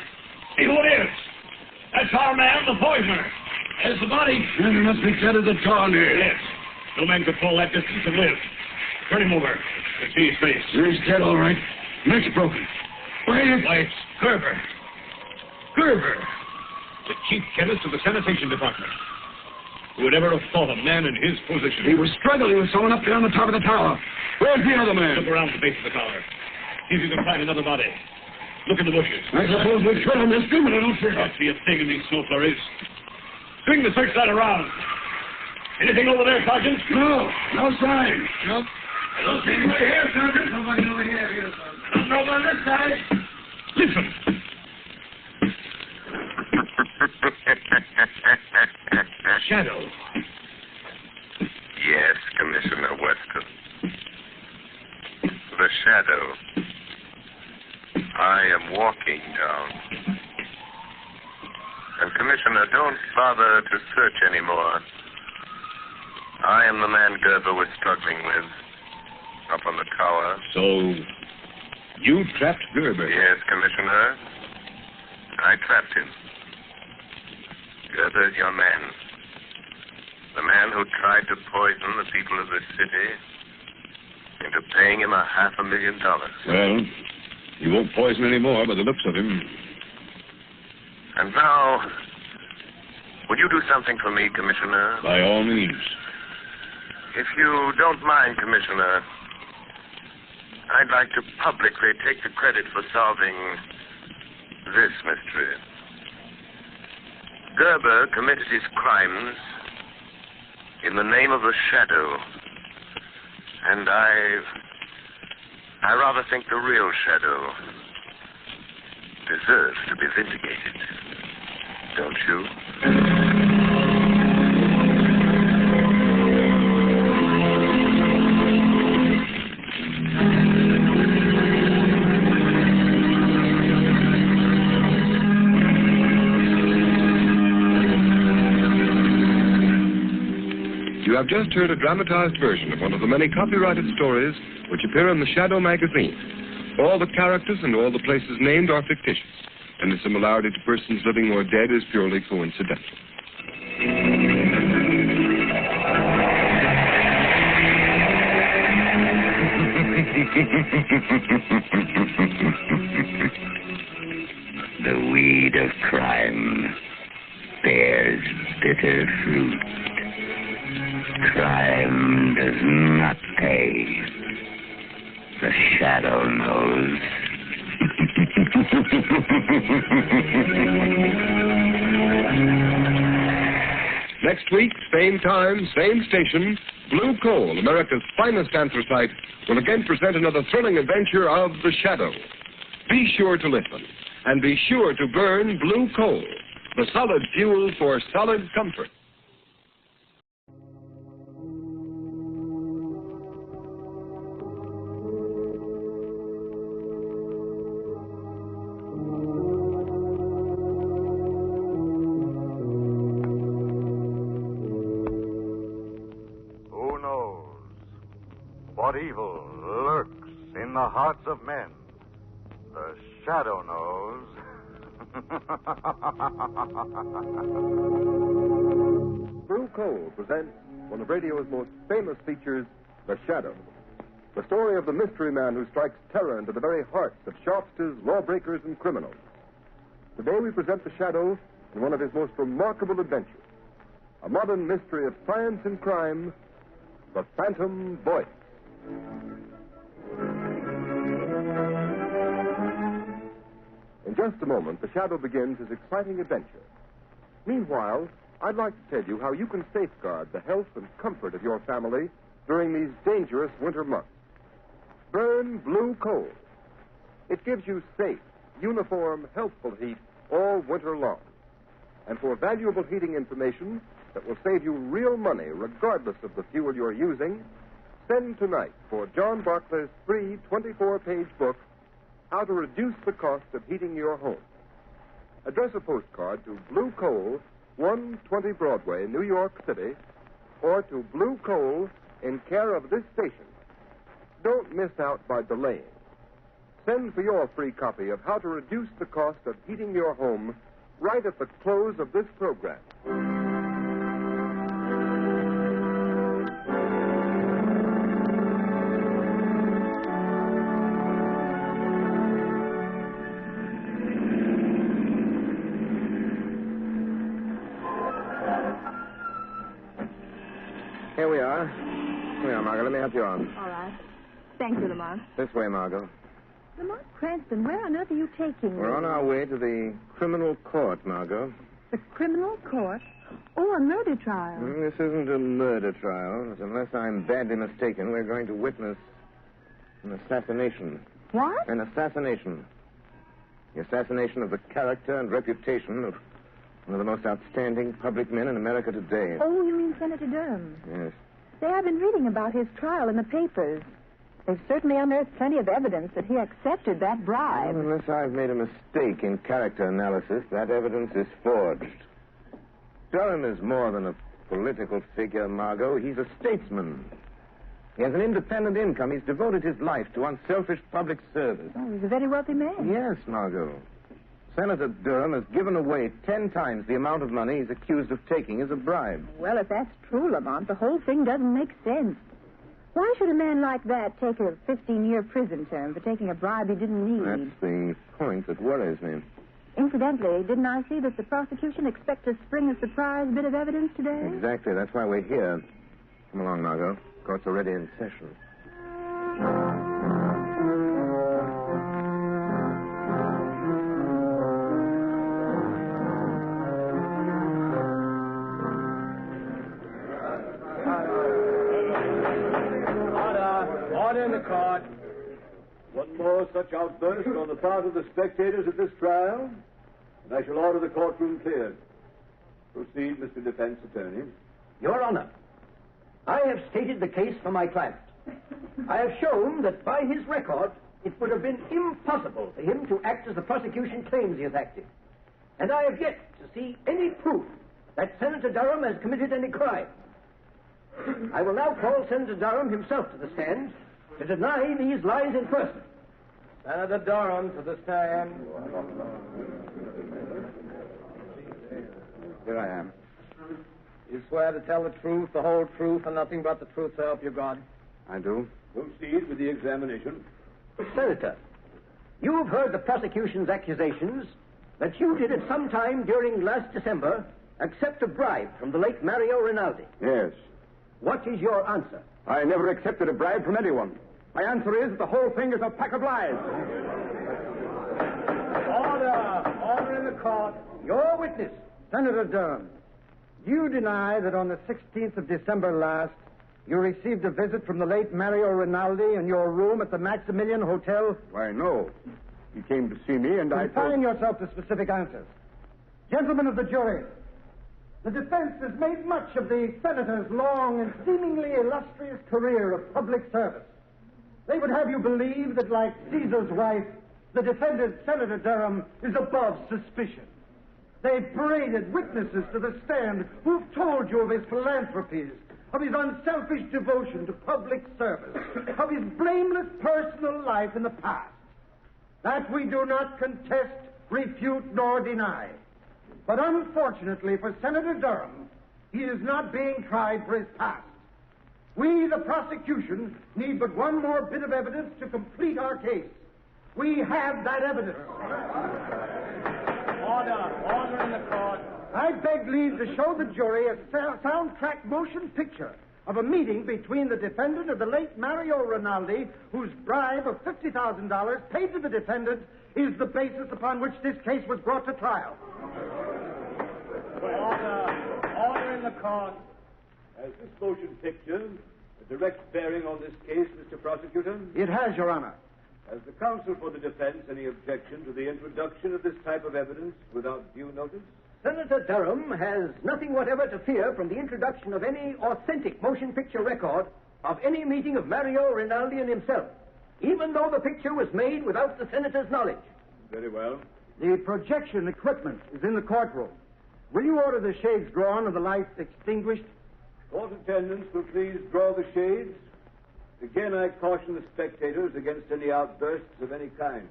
See who it is. That's our man, the poisoner. There's the body. He must be dead at the dawn here. Yes. No man could fall that distance and live. Turn him over. Let's see his face. He's dead, all right. Neck's broken. Why, it's Gerber. Gerber. The chief chemist of the sanitation department. Who would ever have thought a man in his position? He was struggling with someone up there on the top of the tower. Where's the other man? Look around the base of the tower. See if you can find another body. Look in the bushes. I suppose we should have missed him, but I don't see I don't see a thing in these snow flurries. Swing the search light around. Anything over there, Sergeant? No sign. Nope. I don't see anybody here, Sergeant. Nobody over here, Don't know on this side. Listen. Shadow. Yes, Commissioner Weston. The shadow. I am walking down. And, Commissioner, don't bother to search anymore. I am the man Gerber was struggling with up on the tower. So, you trapped Gerber? Yes, Commissioner. I trapped him. Gerber's your man. The man who tried to poison the people of this city into paying him $500,000. Well, he won't poison any more by the looks of him. And now, would you do something for me, Commissioner? By all means. If you don't mind, Commissioner, I'd like to publicly take the credit for solving this mystery. Gerber committed his crimes in the name of the shadow. And I rather think the real shadow deserves to be vindicated. Don't you? You have just heard a dramatized version of one of the many copyrighted stories which appear in the Shadow magazine. All the characters and all the places named are fictitious, and the similarity to persons living or dead is purely coincidental. The weed of crime bears bitter fruit. Crime does not pay. The shadow knows. Next week, same time, same station, Blue Coal, America's finest anthracite, will again present another thrilling adventure of The Shadow. Be sure to listen, and be sure to burn Blue Coal, the solid fuel for solid comfort. What evil lurks in the hearts of men? The shadow knows. Blue Coal presents one of radio's most famous features, The Shadow. The story of the mystery man who strikes terror into the very hearts of sharpsters, lawbreakers, and criminals. Today we present The Shadow in one of his most remarkable adventures. A modern mystery of science and crime, The Phantom Voice. In just a moment, The Shadow begins his exciting adventure. Meanwhile, I'd like to tell you how you can safeguard the health and comfort of your family during these dangerous winter months. Burn Blue Coal. It gives you safe, uniform, healthful heat all winter long. And for valuable heating information that will save you real money regardless of the fuel you're using, send tonight for John Barclay's free 24-page book, How to Reduce the Cost of Heating Your Home. Address a postcard to Blue Coal, 120 Broadway, New York City, or to Blue Coal in care of this station. Don't miss out by delaying. Send for your free copy of How to Reduce the Cost of Heating Your Home right at the close of this program. Here we are, Margo. Let me help you on. All right. Thank you, Lamont. This way, Margo. Lamont Cranston, where on earth are you taking me? We're on our way to the criminal court, Margo. The criminal court? Oh, a murder trial. This isn't a murder trial. But unless I'm badly mistaken, we're going to witness an assassination. What? An assassination. The assassination of the character and reputation of one of the most outstanding public men in America today. Oh, you mean Senator Durham? Yes. Say, I've been reading about his trial in the papers. They've certainly unearthed plenty of evidence that he accepted that bribe. Well, unless I've made a mistake in character analysis, that evidence is forged. Durham is more than a political figure, Margo. He's a statesman. He has an independent income. He's devoted his life to unselfish public service. Oh, he's a very wealthy man. Yes, Margo. Senator Durham has given away 10 times the amount of money he's accused of taking as a bribe. Well, if that's true, Lamont, the whole thing doesn't make sense. Why should a man like that take a 15-year prison term for taking a bribe he didn't need? That's the point that worries me. Incidentally, didn't I see that the prosecution expects to spring a surprise bit of evidence today? Exactly. That's why we're here. Come along, Margo. Court's already in session. Order in the court. One more such outburst on the part of the spectators at this trial, and I shall order the courtroom cleared. Proceed, Mr. Defense Attorney. Your Honor, I have stated the case for my client. I have shown that by his record, it would have been impossible for him to act as the prosecution claims he has acted. And I have yet to see any proof that Senator Durham has committed any crime. I will now call Senator Durham himself to the stand to deny these lies in person. Senator Durham to the stand. Here I am. You swear to tell the truth, the whole truth, and nothing but the truth, so help you God? I do. Proceed with the examination. Senator, you have heard the prosecution's accusations that you did at some time during last December accept a bribe from the late Mario Rinaldi. Yes. What is your answer? I never accepted a bribe from anyone. My answer is the whole thing is a pack of lies. Order in the court. Your witness. Senator Durham, do you deny that on the 16th of December last, you received a visit from the late Mario Rinaldi in your room at the Maximilian Hotel? Why, no. He came to see me, and Confine yourself to specific answers. Gentlemen of the jury, the defense has made much of the senator's long and seemingly illustrious career of public service. They would have you believe that, like Caesar's wife, the defendant, Senator Durham, is above suspicion. They've paraded witnesses to the stand who've told you of his philanthropies, of his unselfish devotion to public service, of his blameless personal life in the past. That we do not contest, refute, nor deny. But unfortunately for Senator Durham, he is not being tried for his past. We, the prosecution, need but one more bit of evidence to complete our case. We have that evidence. Order in the court. I beg leave to show the jury a soundtrack motion picture of a meeting between the defendant and the late Mario Rinaldi, whose bribe of $50,000 paid to the defendant is the basis upon which this case was brought to trial. Order in the court. Has this motion picture a direct bearing on this case, Mr. Prosecutor? It has, Your Honor. Has the counsel for the defense any objection to the introduction of this type of evidence without due notice? Senator Durham has nothing whatever to fear from the introduction of any authentic motion picture record of any meeting of Mario Rinaldi and himself, even though the picture was made without the senator's knowledge. Very well. The projection equipment is in the courtroom. Will you order the shades drawn and the lights extinguished? Court attendants will please draw the shades. Again, I caution the spectators against any outbursts of any kind.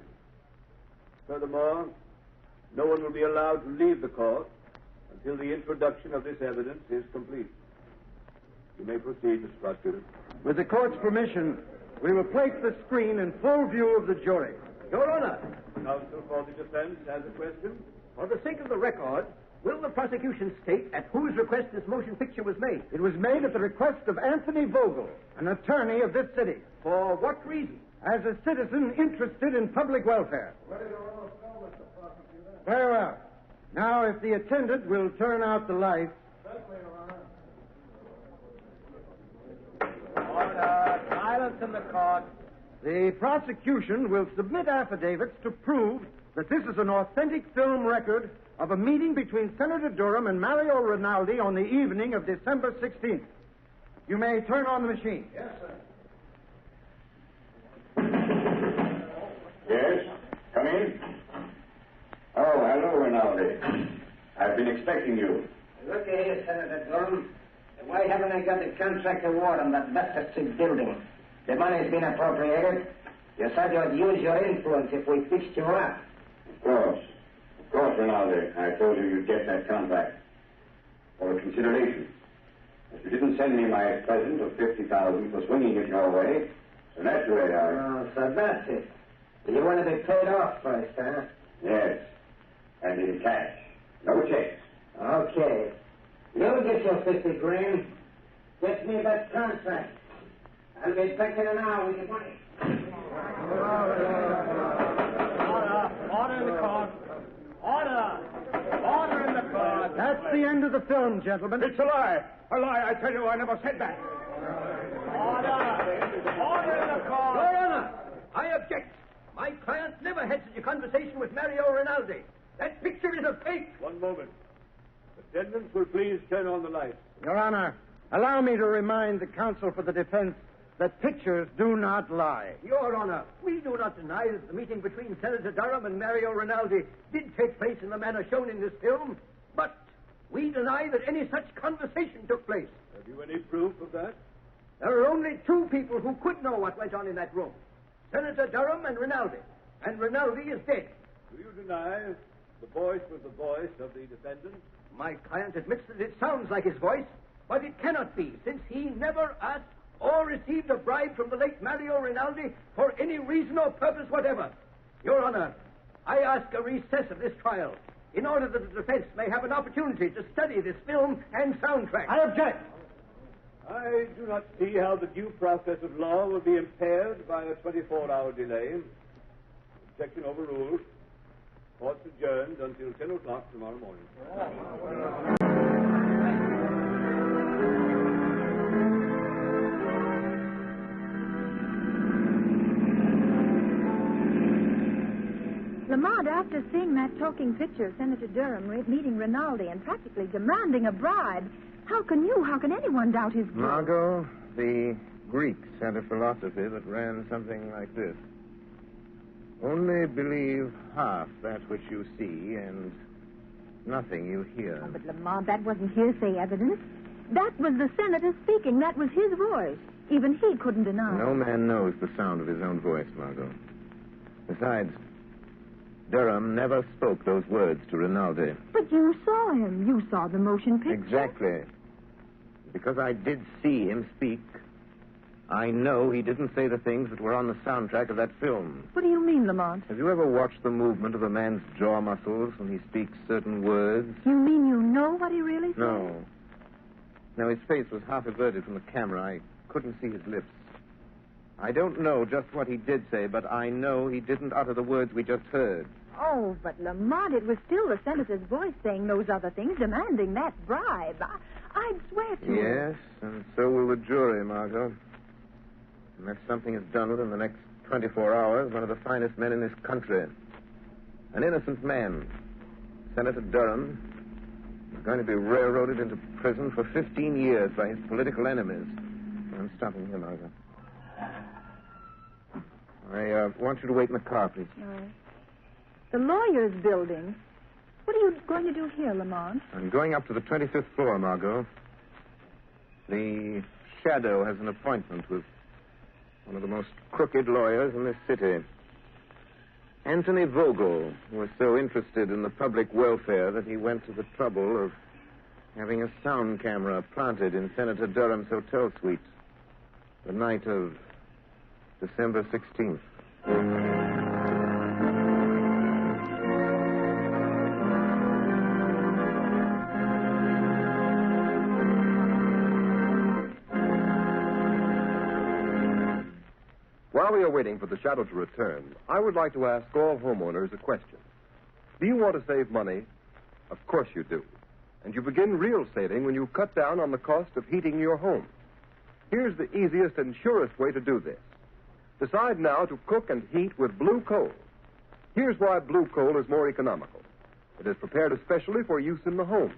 Furthermore, no one will be allowed to leave the court until the introduction of this evidence is complete. You may proceed, Mr. Prosecutor. With the court's permission, we will place the screen in full view of the jury. Your Honor. Counsel for the defense has a question. For the sake of the record, will the prosecution state at whose request this motion picture was made? It was made at the request of Anthony Vogel, an attorney of this city. For what reason? As a citizen interested in public welfare. Very well. Now, if the attendant will turn out the light. Order. Silence in the court. The prosecution will submit affidavits to prove that this is an authentic film record of a meeting between Senator Durham and Mario Rinaldi on the evening of December 16th. You may turn on the machine. Yes, sir. Yes? Come in. Oh, hello, Rinaldi. I've been expecting you. Look here, Senator Durham. Why haven't I got the contract award on that Leicester Street building? The money's been appropriated. You said you'd use your influence if we fixed you up. Of course, Rinaldi. I told you you'd get that contract. For a consideration. If you didn't send me my present of $50,000 for swinging it your way, so naturally Oh, so that's it. You want to be paid off first, huh? Yes. And in cash. No checks. Okay. You'll get your 50 grand. Get me that contract. I'll be back in an hour with your money. Order in the court. Order in the court. That's the end of the film, gentlemen. It's a lie. A lie. I tell you, I never said that. Order in the court. Your Honor, I object. My client never had such a conversation with Mario Rinaldi. That picture is a fake. One moment. Attendants will please turn on the lights. Your Honor, allow me to remind the counsel for the defense that pictures do not lie. Your Honor, we do not deny that the meeting between Senator Durham and Mario Rinaldi did take place in the manner shown in this film, but we deny that any such conversation took place. Have you any proof of that? There are only two people who could know what went on in that room. Senator Durham and Rinaldi. And Rinaldi is dead. Do you deny the voice was the voice of the defendant? My client admits that it sounds like his voice, but it cannot be, since he never asked or received a bribe from the late Mario Rinaldi for any reason or purpose whatever. Your Honor, I ask a recess of this trial in order that the defense may have an opportunity to study this film and soundtrack. I object. I do not see how the due process of law will be impaired by a 24-hour delay. Objection overruled. Court's adjourned until 10 o'clock tomorrow morning. Lamont, after seeing that talking picture of Senator Durham meeting Rinaldi and practically demanding a bribe, how can anyone doubt his guilt? Margo, the Greeks had a philosophy that ran something like this. Only believe half that which you see and nothing you hear. Oh, but Lamont, that wasn't hearsay evidence. That was the senator speaking. That was his voice. Even he couldn't deny it. No man knows the sound of his own voice, Margo. Besides, Durham never spoke those words to Rinaldi. But you saw him. You saw the motion picture. Exactly. Because I did see him speak, I know he didn't say the things that were on the soundtrack of that film. What do you mean, Lamont? Have you ever watched the movement of a man's jaw muscles when he speaks certain words? You mean you know what he really said? No. No, his face was half averted from the camera. I couldn't see his lips. I don't know just what he did say, but I know he didn't utter the words we just heard. Oh, but Lamont, it was still the senator's voice saying those other things, demanding that bribe. I'd swear to it. Yes, and so will the jury, Margo. Unless something is done within the next 24 hours, one of the finest men in this country, an innocent man, Senator Durham, is going to be railroaded into prison for 15 years by his political enemies. I'm stopping here, Margo. I want you to wait in the car, please. All right. The lawyer's building. What are you going to do here, Lamont? I'm going up to the 25th floor, Margot. The Shadow has an appointment with one of the most crooked lawyers in this city. Anthony Vogel, who was so interested in the public welfare that he went to the trouble of having a sound camera planted in Senator Durham's hotel suite the night of December 16th. While we are waiting for the Shadow to return, I would like to ask all homeowners a question. Do you want to save money? Of course you do. And you begin real saving when you cut down on the cost of heating your home. Here's the easiest and surest way to do this. Decide now to cook and heat with blue coal. Here's why blue coal is more economical. It is prepared especially for use in the home.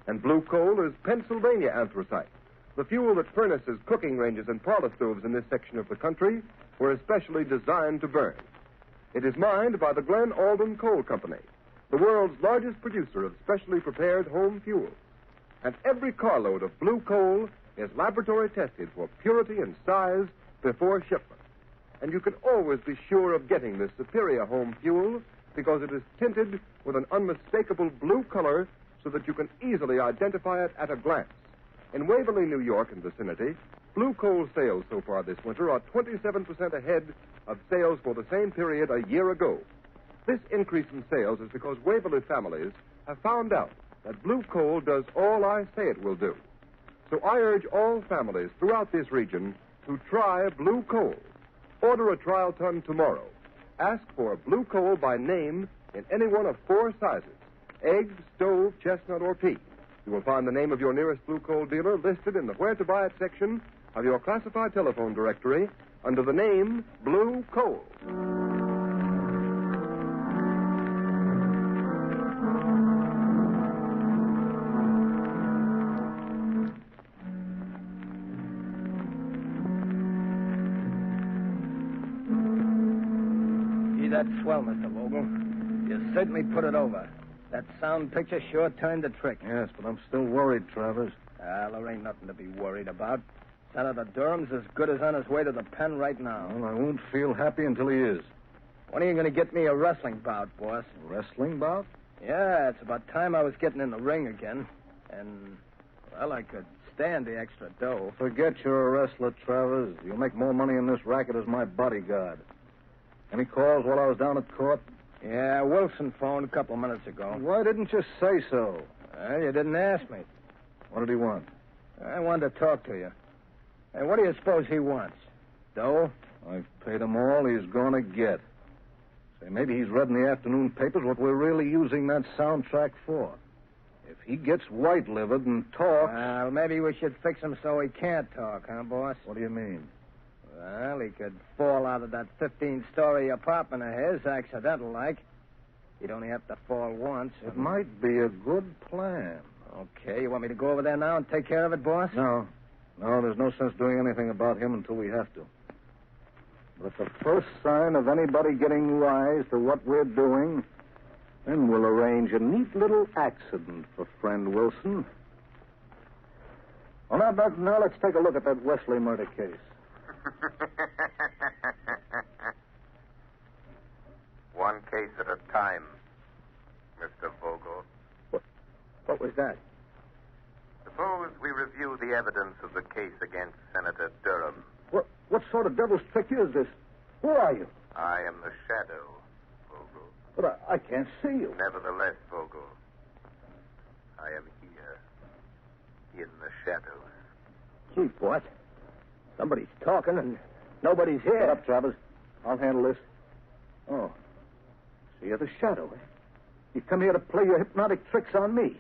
And blue coal is Pennsylvania anthracite. The fuel that furnaces cooking ranges and parlor stoves in this section of the country were especially designed to burn. It is mined by the Glen Alden Coal Company, the world's largest producer of specially prepared home fuels. And every carload of blue coal is laboratory tested for purity and size before shipment. And you can always be sure of getting this superior home fuel because it is tinted with an unmistakable blue color so that you can easily identify it at a glance. In Waverly, New York and vicinity, blue coal sales so far this winter are 27% ahead of sales for the same period a year ago. This increase in sales is because Waverly families have found out that blue coal does all I say it will do. So I urge all families throughout this region to try blue coal. Order a trial ton tomorrow. Ask for blue coal by name in any one of 4 sizes: egg, stove, chestnut, or peak. You will find the name of your nearest blue coal dealer listed in the Where to Buy It section of your classified telephone directory under the name Blue Coal. That's swell, Mr. Vogel. You certainly put it over. That sound picture sure turned the trick. Yes, but I'm still worried, Travers. Well, there ain't nothing to be worried about. Senator Durham's as good as on his way to the pen right now. Well, I won't feel happy until he is. When are you going to get me a wrestling bout, boss? A wrestling bout? Yeah, it's about time I was getting in the ring again. And, well, I could stand the extra dough. Forget you're a wrestler, Travers. You'll make more money in this racket as my bodyguard. Any calls while I was down at court? Yeah, Wilson phoned a couple of minutes ago. Why didn't you say so? Well, you didn't ask me. What did he want? I wanted to talk to you. Hey, what do you suppose he wants? Dough? I've paid him all he's going to get. Say, maybe he's read in the afternoon papers what we're really using that soundtrack for. If he gets white-livered and talks... Well, maybe we should fix him so he can't talk, huh, boss? What do you mean? Well, he could fall out of that 15-story apartment of his, accidental-like. He'd only have to fall once. It might be a good plan. Okay, you want me to go over there now and take care of it, boss? No, there's no sense doing anything about him until we have to. But at the first sign of anybody getting wise to what we're doing, then we'll arrange a neat little accident for friend Wilson. Well, now let's take a look at that Wesley murder case. One case at a time, Mr. Vogel. What was that? Suppose we review the evidence of the case against Senator Durham. What sort of devil's trick is this? Who are you? I am the shadow, Vogel. But I can't see you. Nevertheless, Vogel, I am here, in the shadows. Gee, what? Somebody's talking and nobody's here. Shut up, Travers. I'll handle this. Oh. So you're the shadow, eh? You come here to play your hypnotic tricks on me.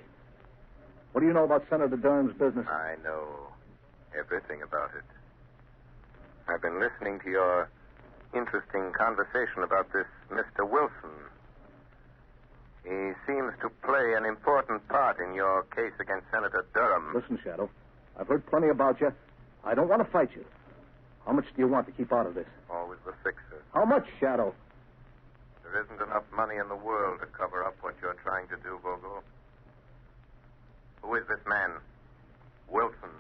What do you know about Senator Durham's business? I know everything about it. I've been listening to your interesting conversation about this Mr. Wilson. He seems to play an important part in your case against Senator Durham. Listen, Shadow, I've heard plenty about you. I don't want to fight you. How much do you want to keep out of this? Always the fixer. How much, Shadow? There isn't enough money in the world to cover up what you're trying to do, Vogel. Who is this man? Wilson.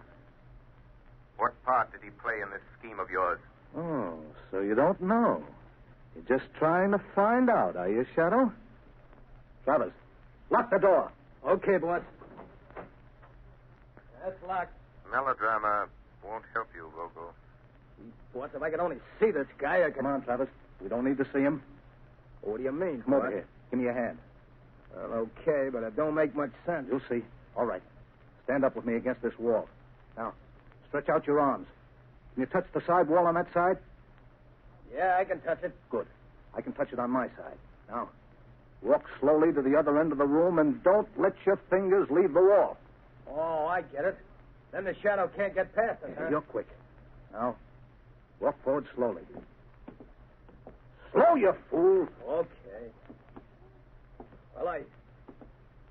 What part did he play in this scheme of yours? Oh, so you don't know. You're just trying to find out, are you, Shadow? Travers, lock the door. Okay, boss. That's locked. Melodrama won't help you, Vogel. Boss, if I could only see this guy, I could... Come on, Travis. We don't need to see him. What do you mean? Come over here. Give me your hand. Well, okay, but it don't make much sense. You'll see. All right. Stand up with me against this wall. Now, stretch out your arms. Can you touch the side wall on that side? Yeah, I can touch it. Good. I can touch it on my side. Now, Walk slowly to the other end of the room and don't let your fingers leave the wall. Oh, I get it. Then the shadow can't get past it, huh? You're quick. Now, walk forward slowly. Slow, you fool. Okay. Well, I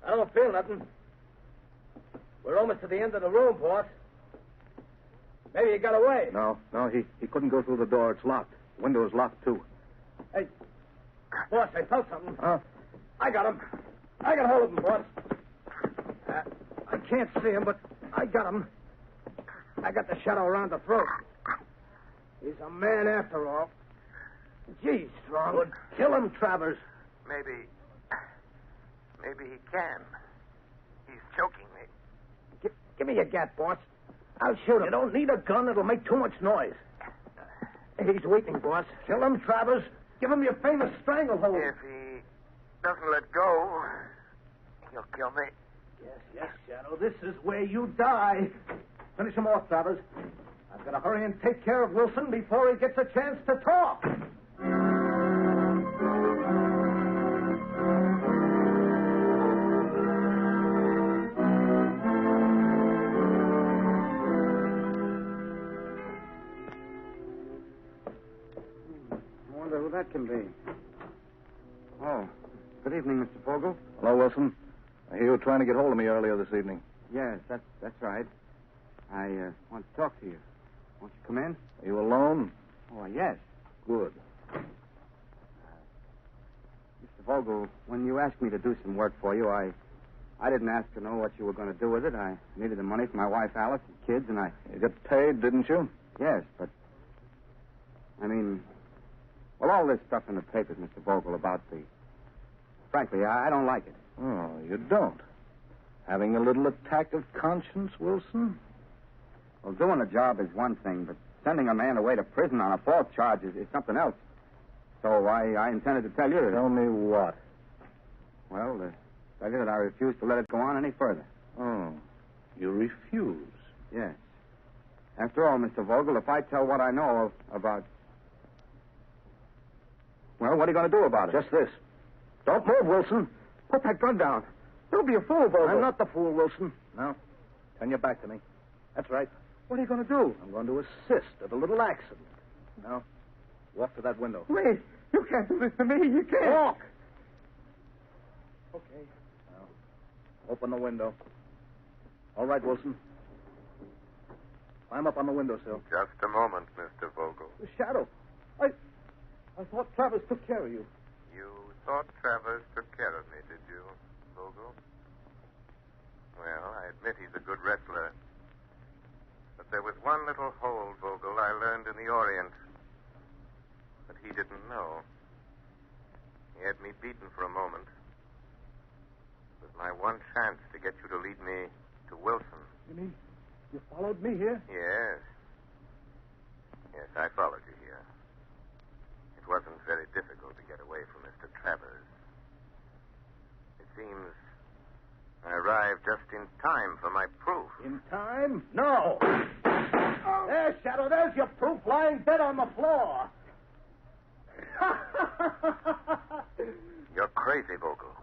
don't feel nothing. We're almost to the end of the room, boss. Maybe he got away. No, he couldn't go through the door. It's locked. The window is locked, too. Hey, boss, I felt something. Huh? I got him. I got hold of him, boss. I can't see him, but I got him. I got the shadow around the throat. He's a man after all. Gee, Strong. Good. Kill him, Travers. Maybe he can. He's choking me. Give me your gat, boss. I'll shoot him. You don't need a gun. It'll make too much noise. He's weakening, boss. Kill him, Travers. Give him your famous stranglehold. If he doesn't let go, he'll kill me. Yes, Shadow. This is where you die. Finish him off, Travers. I've got to hurry and take care of Wilson before he gets a chance to talk. I wonder who that can be. Oh, good evening, Mr. Fogel. Hello, Wilson. I hear you were trying to get hold of me earlier this evening. Yes, that's right. I want to talk to you. Won't you come in? Are you alone? Oh, yes. Good. Mr. Vogel, when you asked me to do some work for you, I didn't ask to know what you were going to do with it. I needed the money for my wife, Alice, and kids, and You got paid, didn't you? Yes, but... Well, all this stuff in the papers, Mr. Vogel, about the... Frankly, I don't like it. Oh, you don't? Having a little attack of conscience, Wilson? Well, doing a job is one thing, but sending a man away to prison on a false charge is something else. So I intended to tell you that... Tell me what? Well, tell you that I refuse to let it go on any further. Oh, you refuse? Yes. After all, Mr. Vogel, if I tell what I know about... Well, what are you going to do about it? Just this. Don't move, Wilson. Put that gun down. Don't be a fool, Vogel. I'm not the fool, Wilson. No. Turn your back to me. That's right. What are you going to do? I'm going to assist at a little accident. Now, walk to that window. Wait. You can't do this to me. You can't. Walk. Okay. Now, open the window. All right, Wilson. Climb up on the windowsill. Just a moment, Mr. Vogel. The shadow. I thought Travers took care of you. You thought Travers took care of me, did you, Vogel? Well, I admit he's a good wrestler. But there was one little hold, Vogel, I learned in the Orient that he didn't know. He had me beaten for a moment. It was my one chance to get you to lead me to Wilson. You mean you followed me here? Yes. Yes, I followed you here. It wasn't very difficult to get away from Mr. Travers. It seems I arrived just in time for my proof. In time? No. There's Shadow. There's your proof lying dead on the floor. You're crazy, Vogel.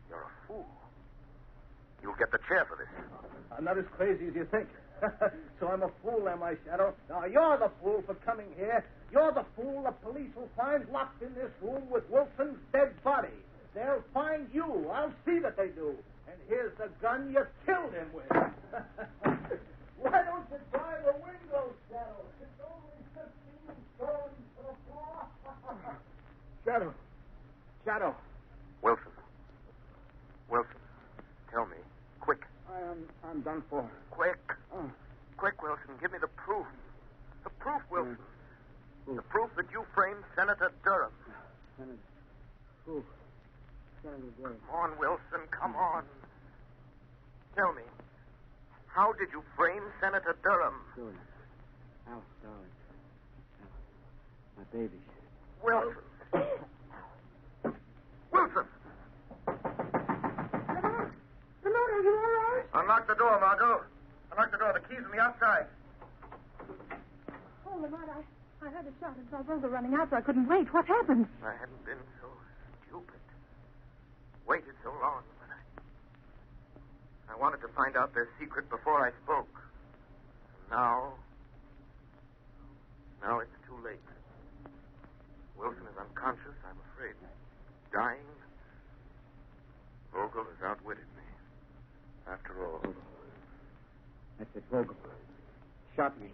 You're a fool. You'll get the chair for this. I'm not as crazy as you think. So I'm a fool, am I, Shadow? Now, you're the fool for coming here. You're the fool the police will find locked in this room with Wilson's dead body. They'll find you. I'll see that they do. And here's the gun you killed him with. Why don't you try the window, Shadow? It's only 15 stories to the floor. Shadow. Shadow. Wilson. Wilson, tell me. Quick. I'm done for. Quick. Quick, Wilson. Give me the proof. The proof, Wilson. The proof that you framed Senator Durham. Proof. Senator Durham. Come on, Wilson. Come on. Tell me. How did you frame Senator Durham? Sure. Alice, darling. My baby. Wilson. Wilson! Lamont, are you all right? Unlock the door, Margo. Unlock the door. The key's on the outside. Oh, Lamont, I heard a shot and saw Vogel running out, so I couldn't wait. What happened? I hadn't been so stupid. waited so long, but I wanted to find out their secret before I spoke. And now it's too late. Wilson is unconscious, I'm afraid. Dying. Vogel has outwitted me. After all. That's it, Vogel. Shot me.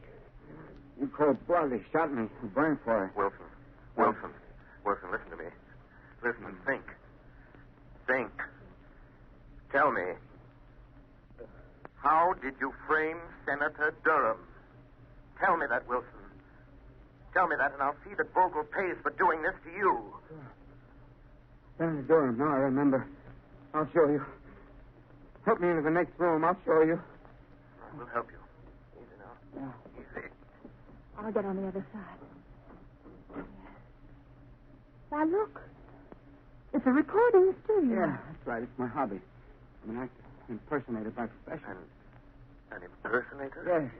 You cold-bloodedly shot me. Burned for it. Wilson, listen to me. Listen and think. Think. Tell me. How did you frame Senator Durham? Tell me that, Wilson. Tell me that, and I'll see that Vogel pays for doing this to you. Senator Durham, now I remember. I'll show you. Help me into the next room. I'll show you. We'll help you. Easy now. Yeah. Easy. I'll get on the other side. Why, look. It's a recording studio. Yeah, that's right. It's my hobby. I'm an actor, impersonator by profession. An impersonator? Yes.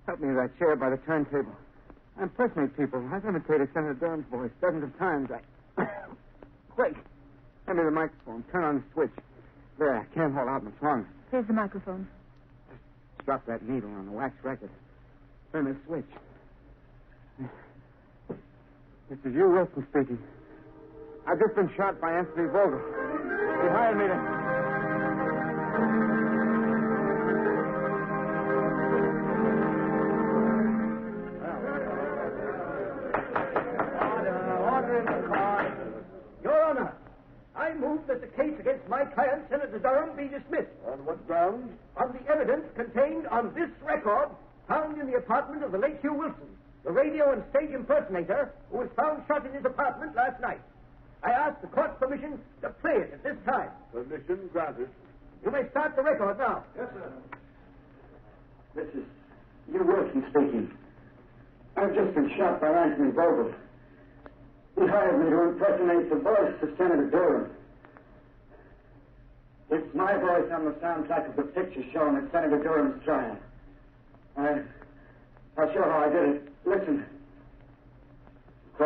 Help me to that chair by the turntable. I impersonate people. I've imitated Senator Durham's voice dozens of times. Quick. Hand me the microphone. Turn on the switch. There, I can't hold out much longer. Here's the microphone. Just drop that needle on the wax record. Turn the switch. This is you, Wilson, speaking. I've just been shot by Anthony Vogel. He hired me to... Order in the car. Your Honor, I move that the case against my client, Senator Durham, be dismissed. On what grounds? On the evidence contained on this record found in the apartment of the late Hugh Wilson, the radio and stage impersonator who was found shot in his apartment last night. I ask the court's permission to play it at this time. Permission granted. You may start the record now. Yes, sir. This is you, Wilson, speaking. I've just been shot by Anthony Vogel. He hired me to impersonate the voice of Senator Durham. It's my voice on the soundtrack of the picture shown at Senator Durham's trial. I'll show how I did it. Listen. Of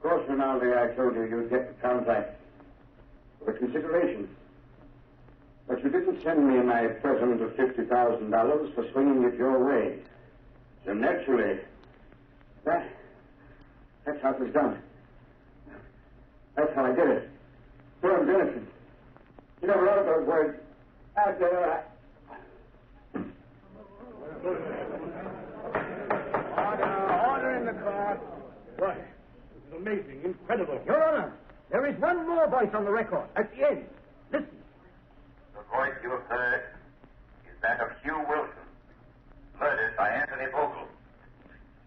course, Rinaldi, I told you you'd get the contract for the consideration. But you didn't send me my present of $50,000 for swinging it your way. So naturally, that's how it was done. That's how I did it. Durham's innocent. You never wrote those words. Order in the car. Why, this is amazing, incredible. Your Honor, there is one more voice on the record at the end. Listen. The voice you have heard is that of Hugh Wilson, murdered by Anthony Vogel.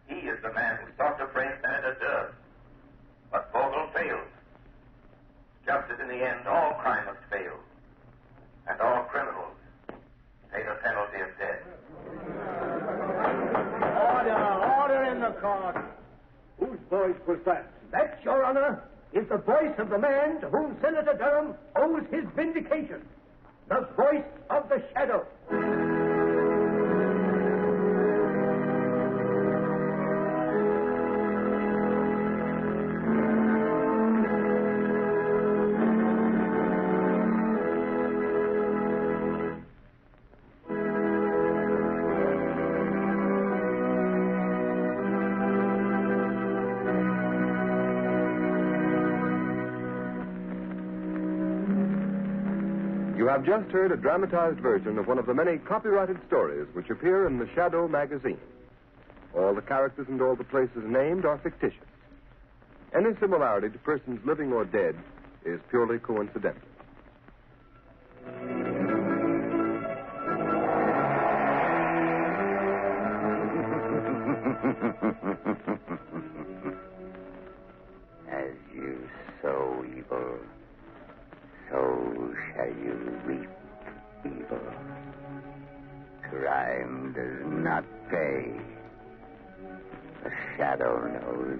He is the man who sought to frame Senator Durham. But Vogel failed. Just as in the end all crime must fail. And all criminals pay the penalty of death. Order in the court. Whose voice was that? That, Your Honor, is the voice of the man to whom Senator Durham owes his vindication. The voice of the shadow. You have just heard a dramatized version of one of the many copyrighted stories which appear in the Shadow magazine. All the characters and all the places named are fictitious. Any similarity to persons living or dead is purely coincidental. As you sow evil, so shall you reap evil. Crime does not pay. The shadow knows.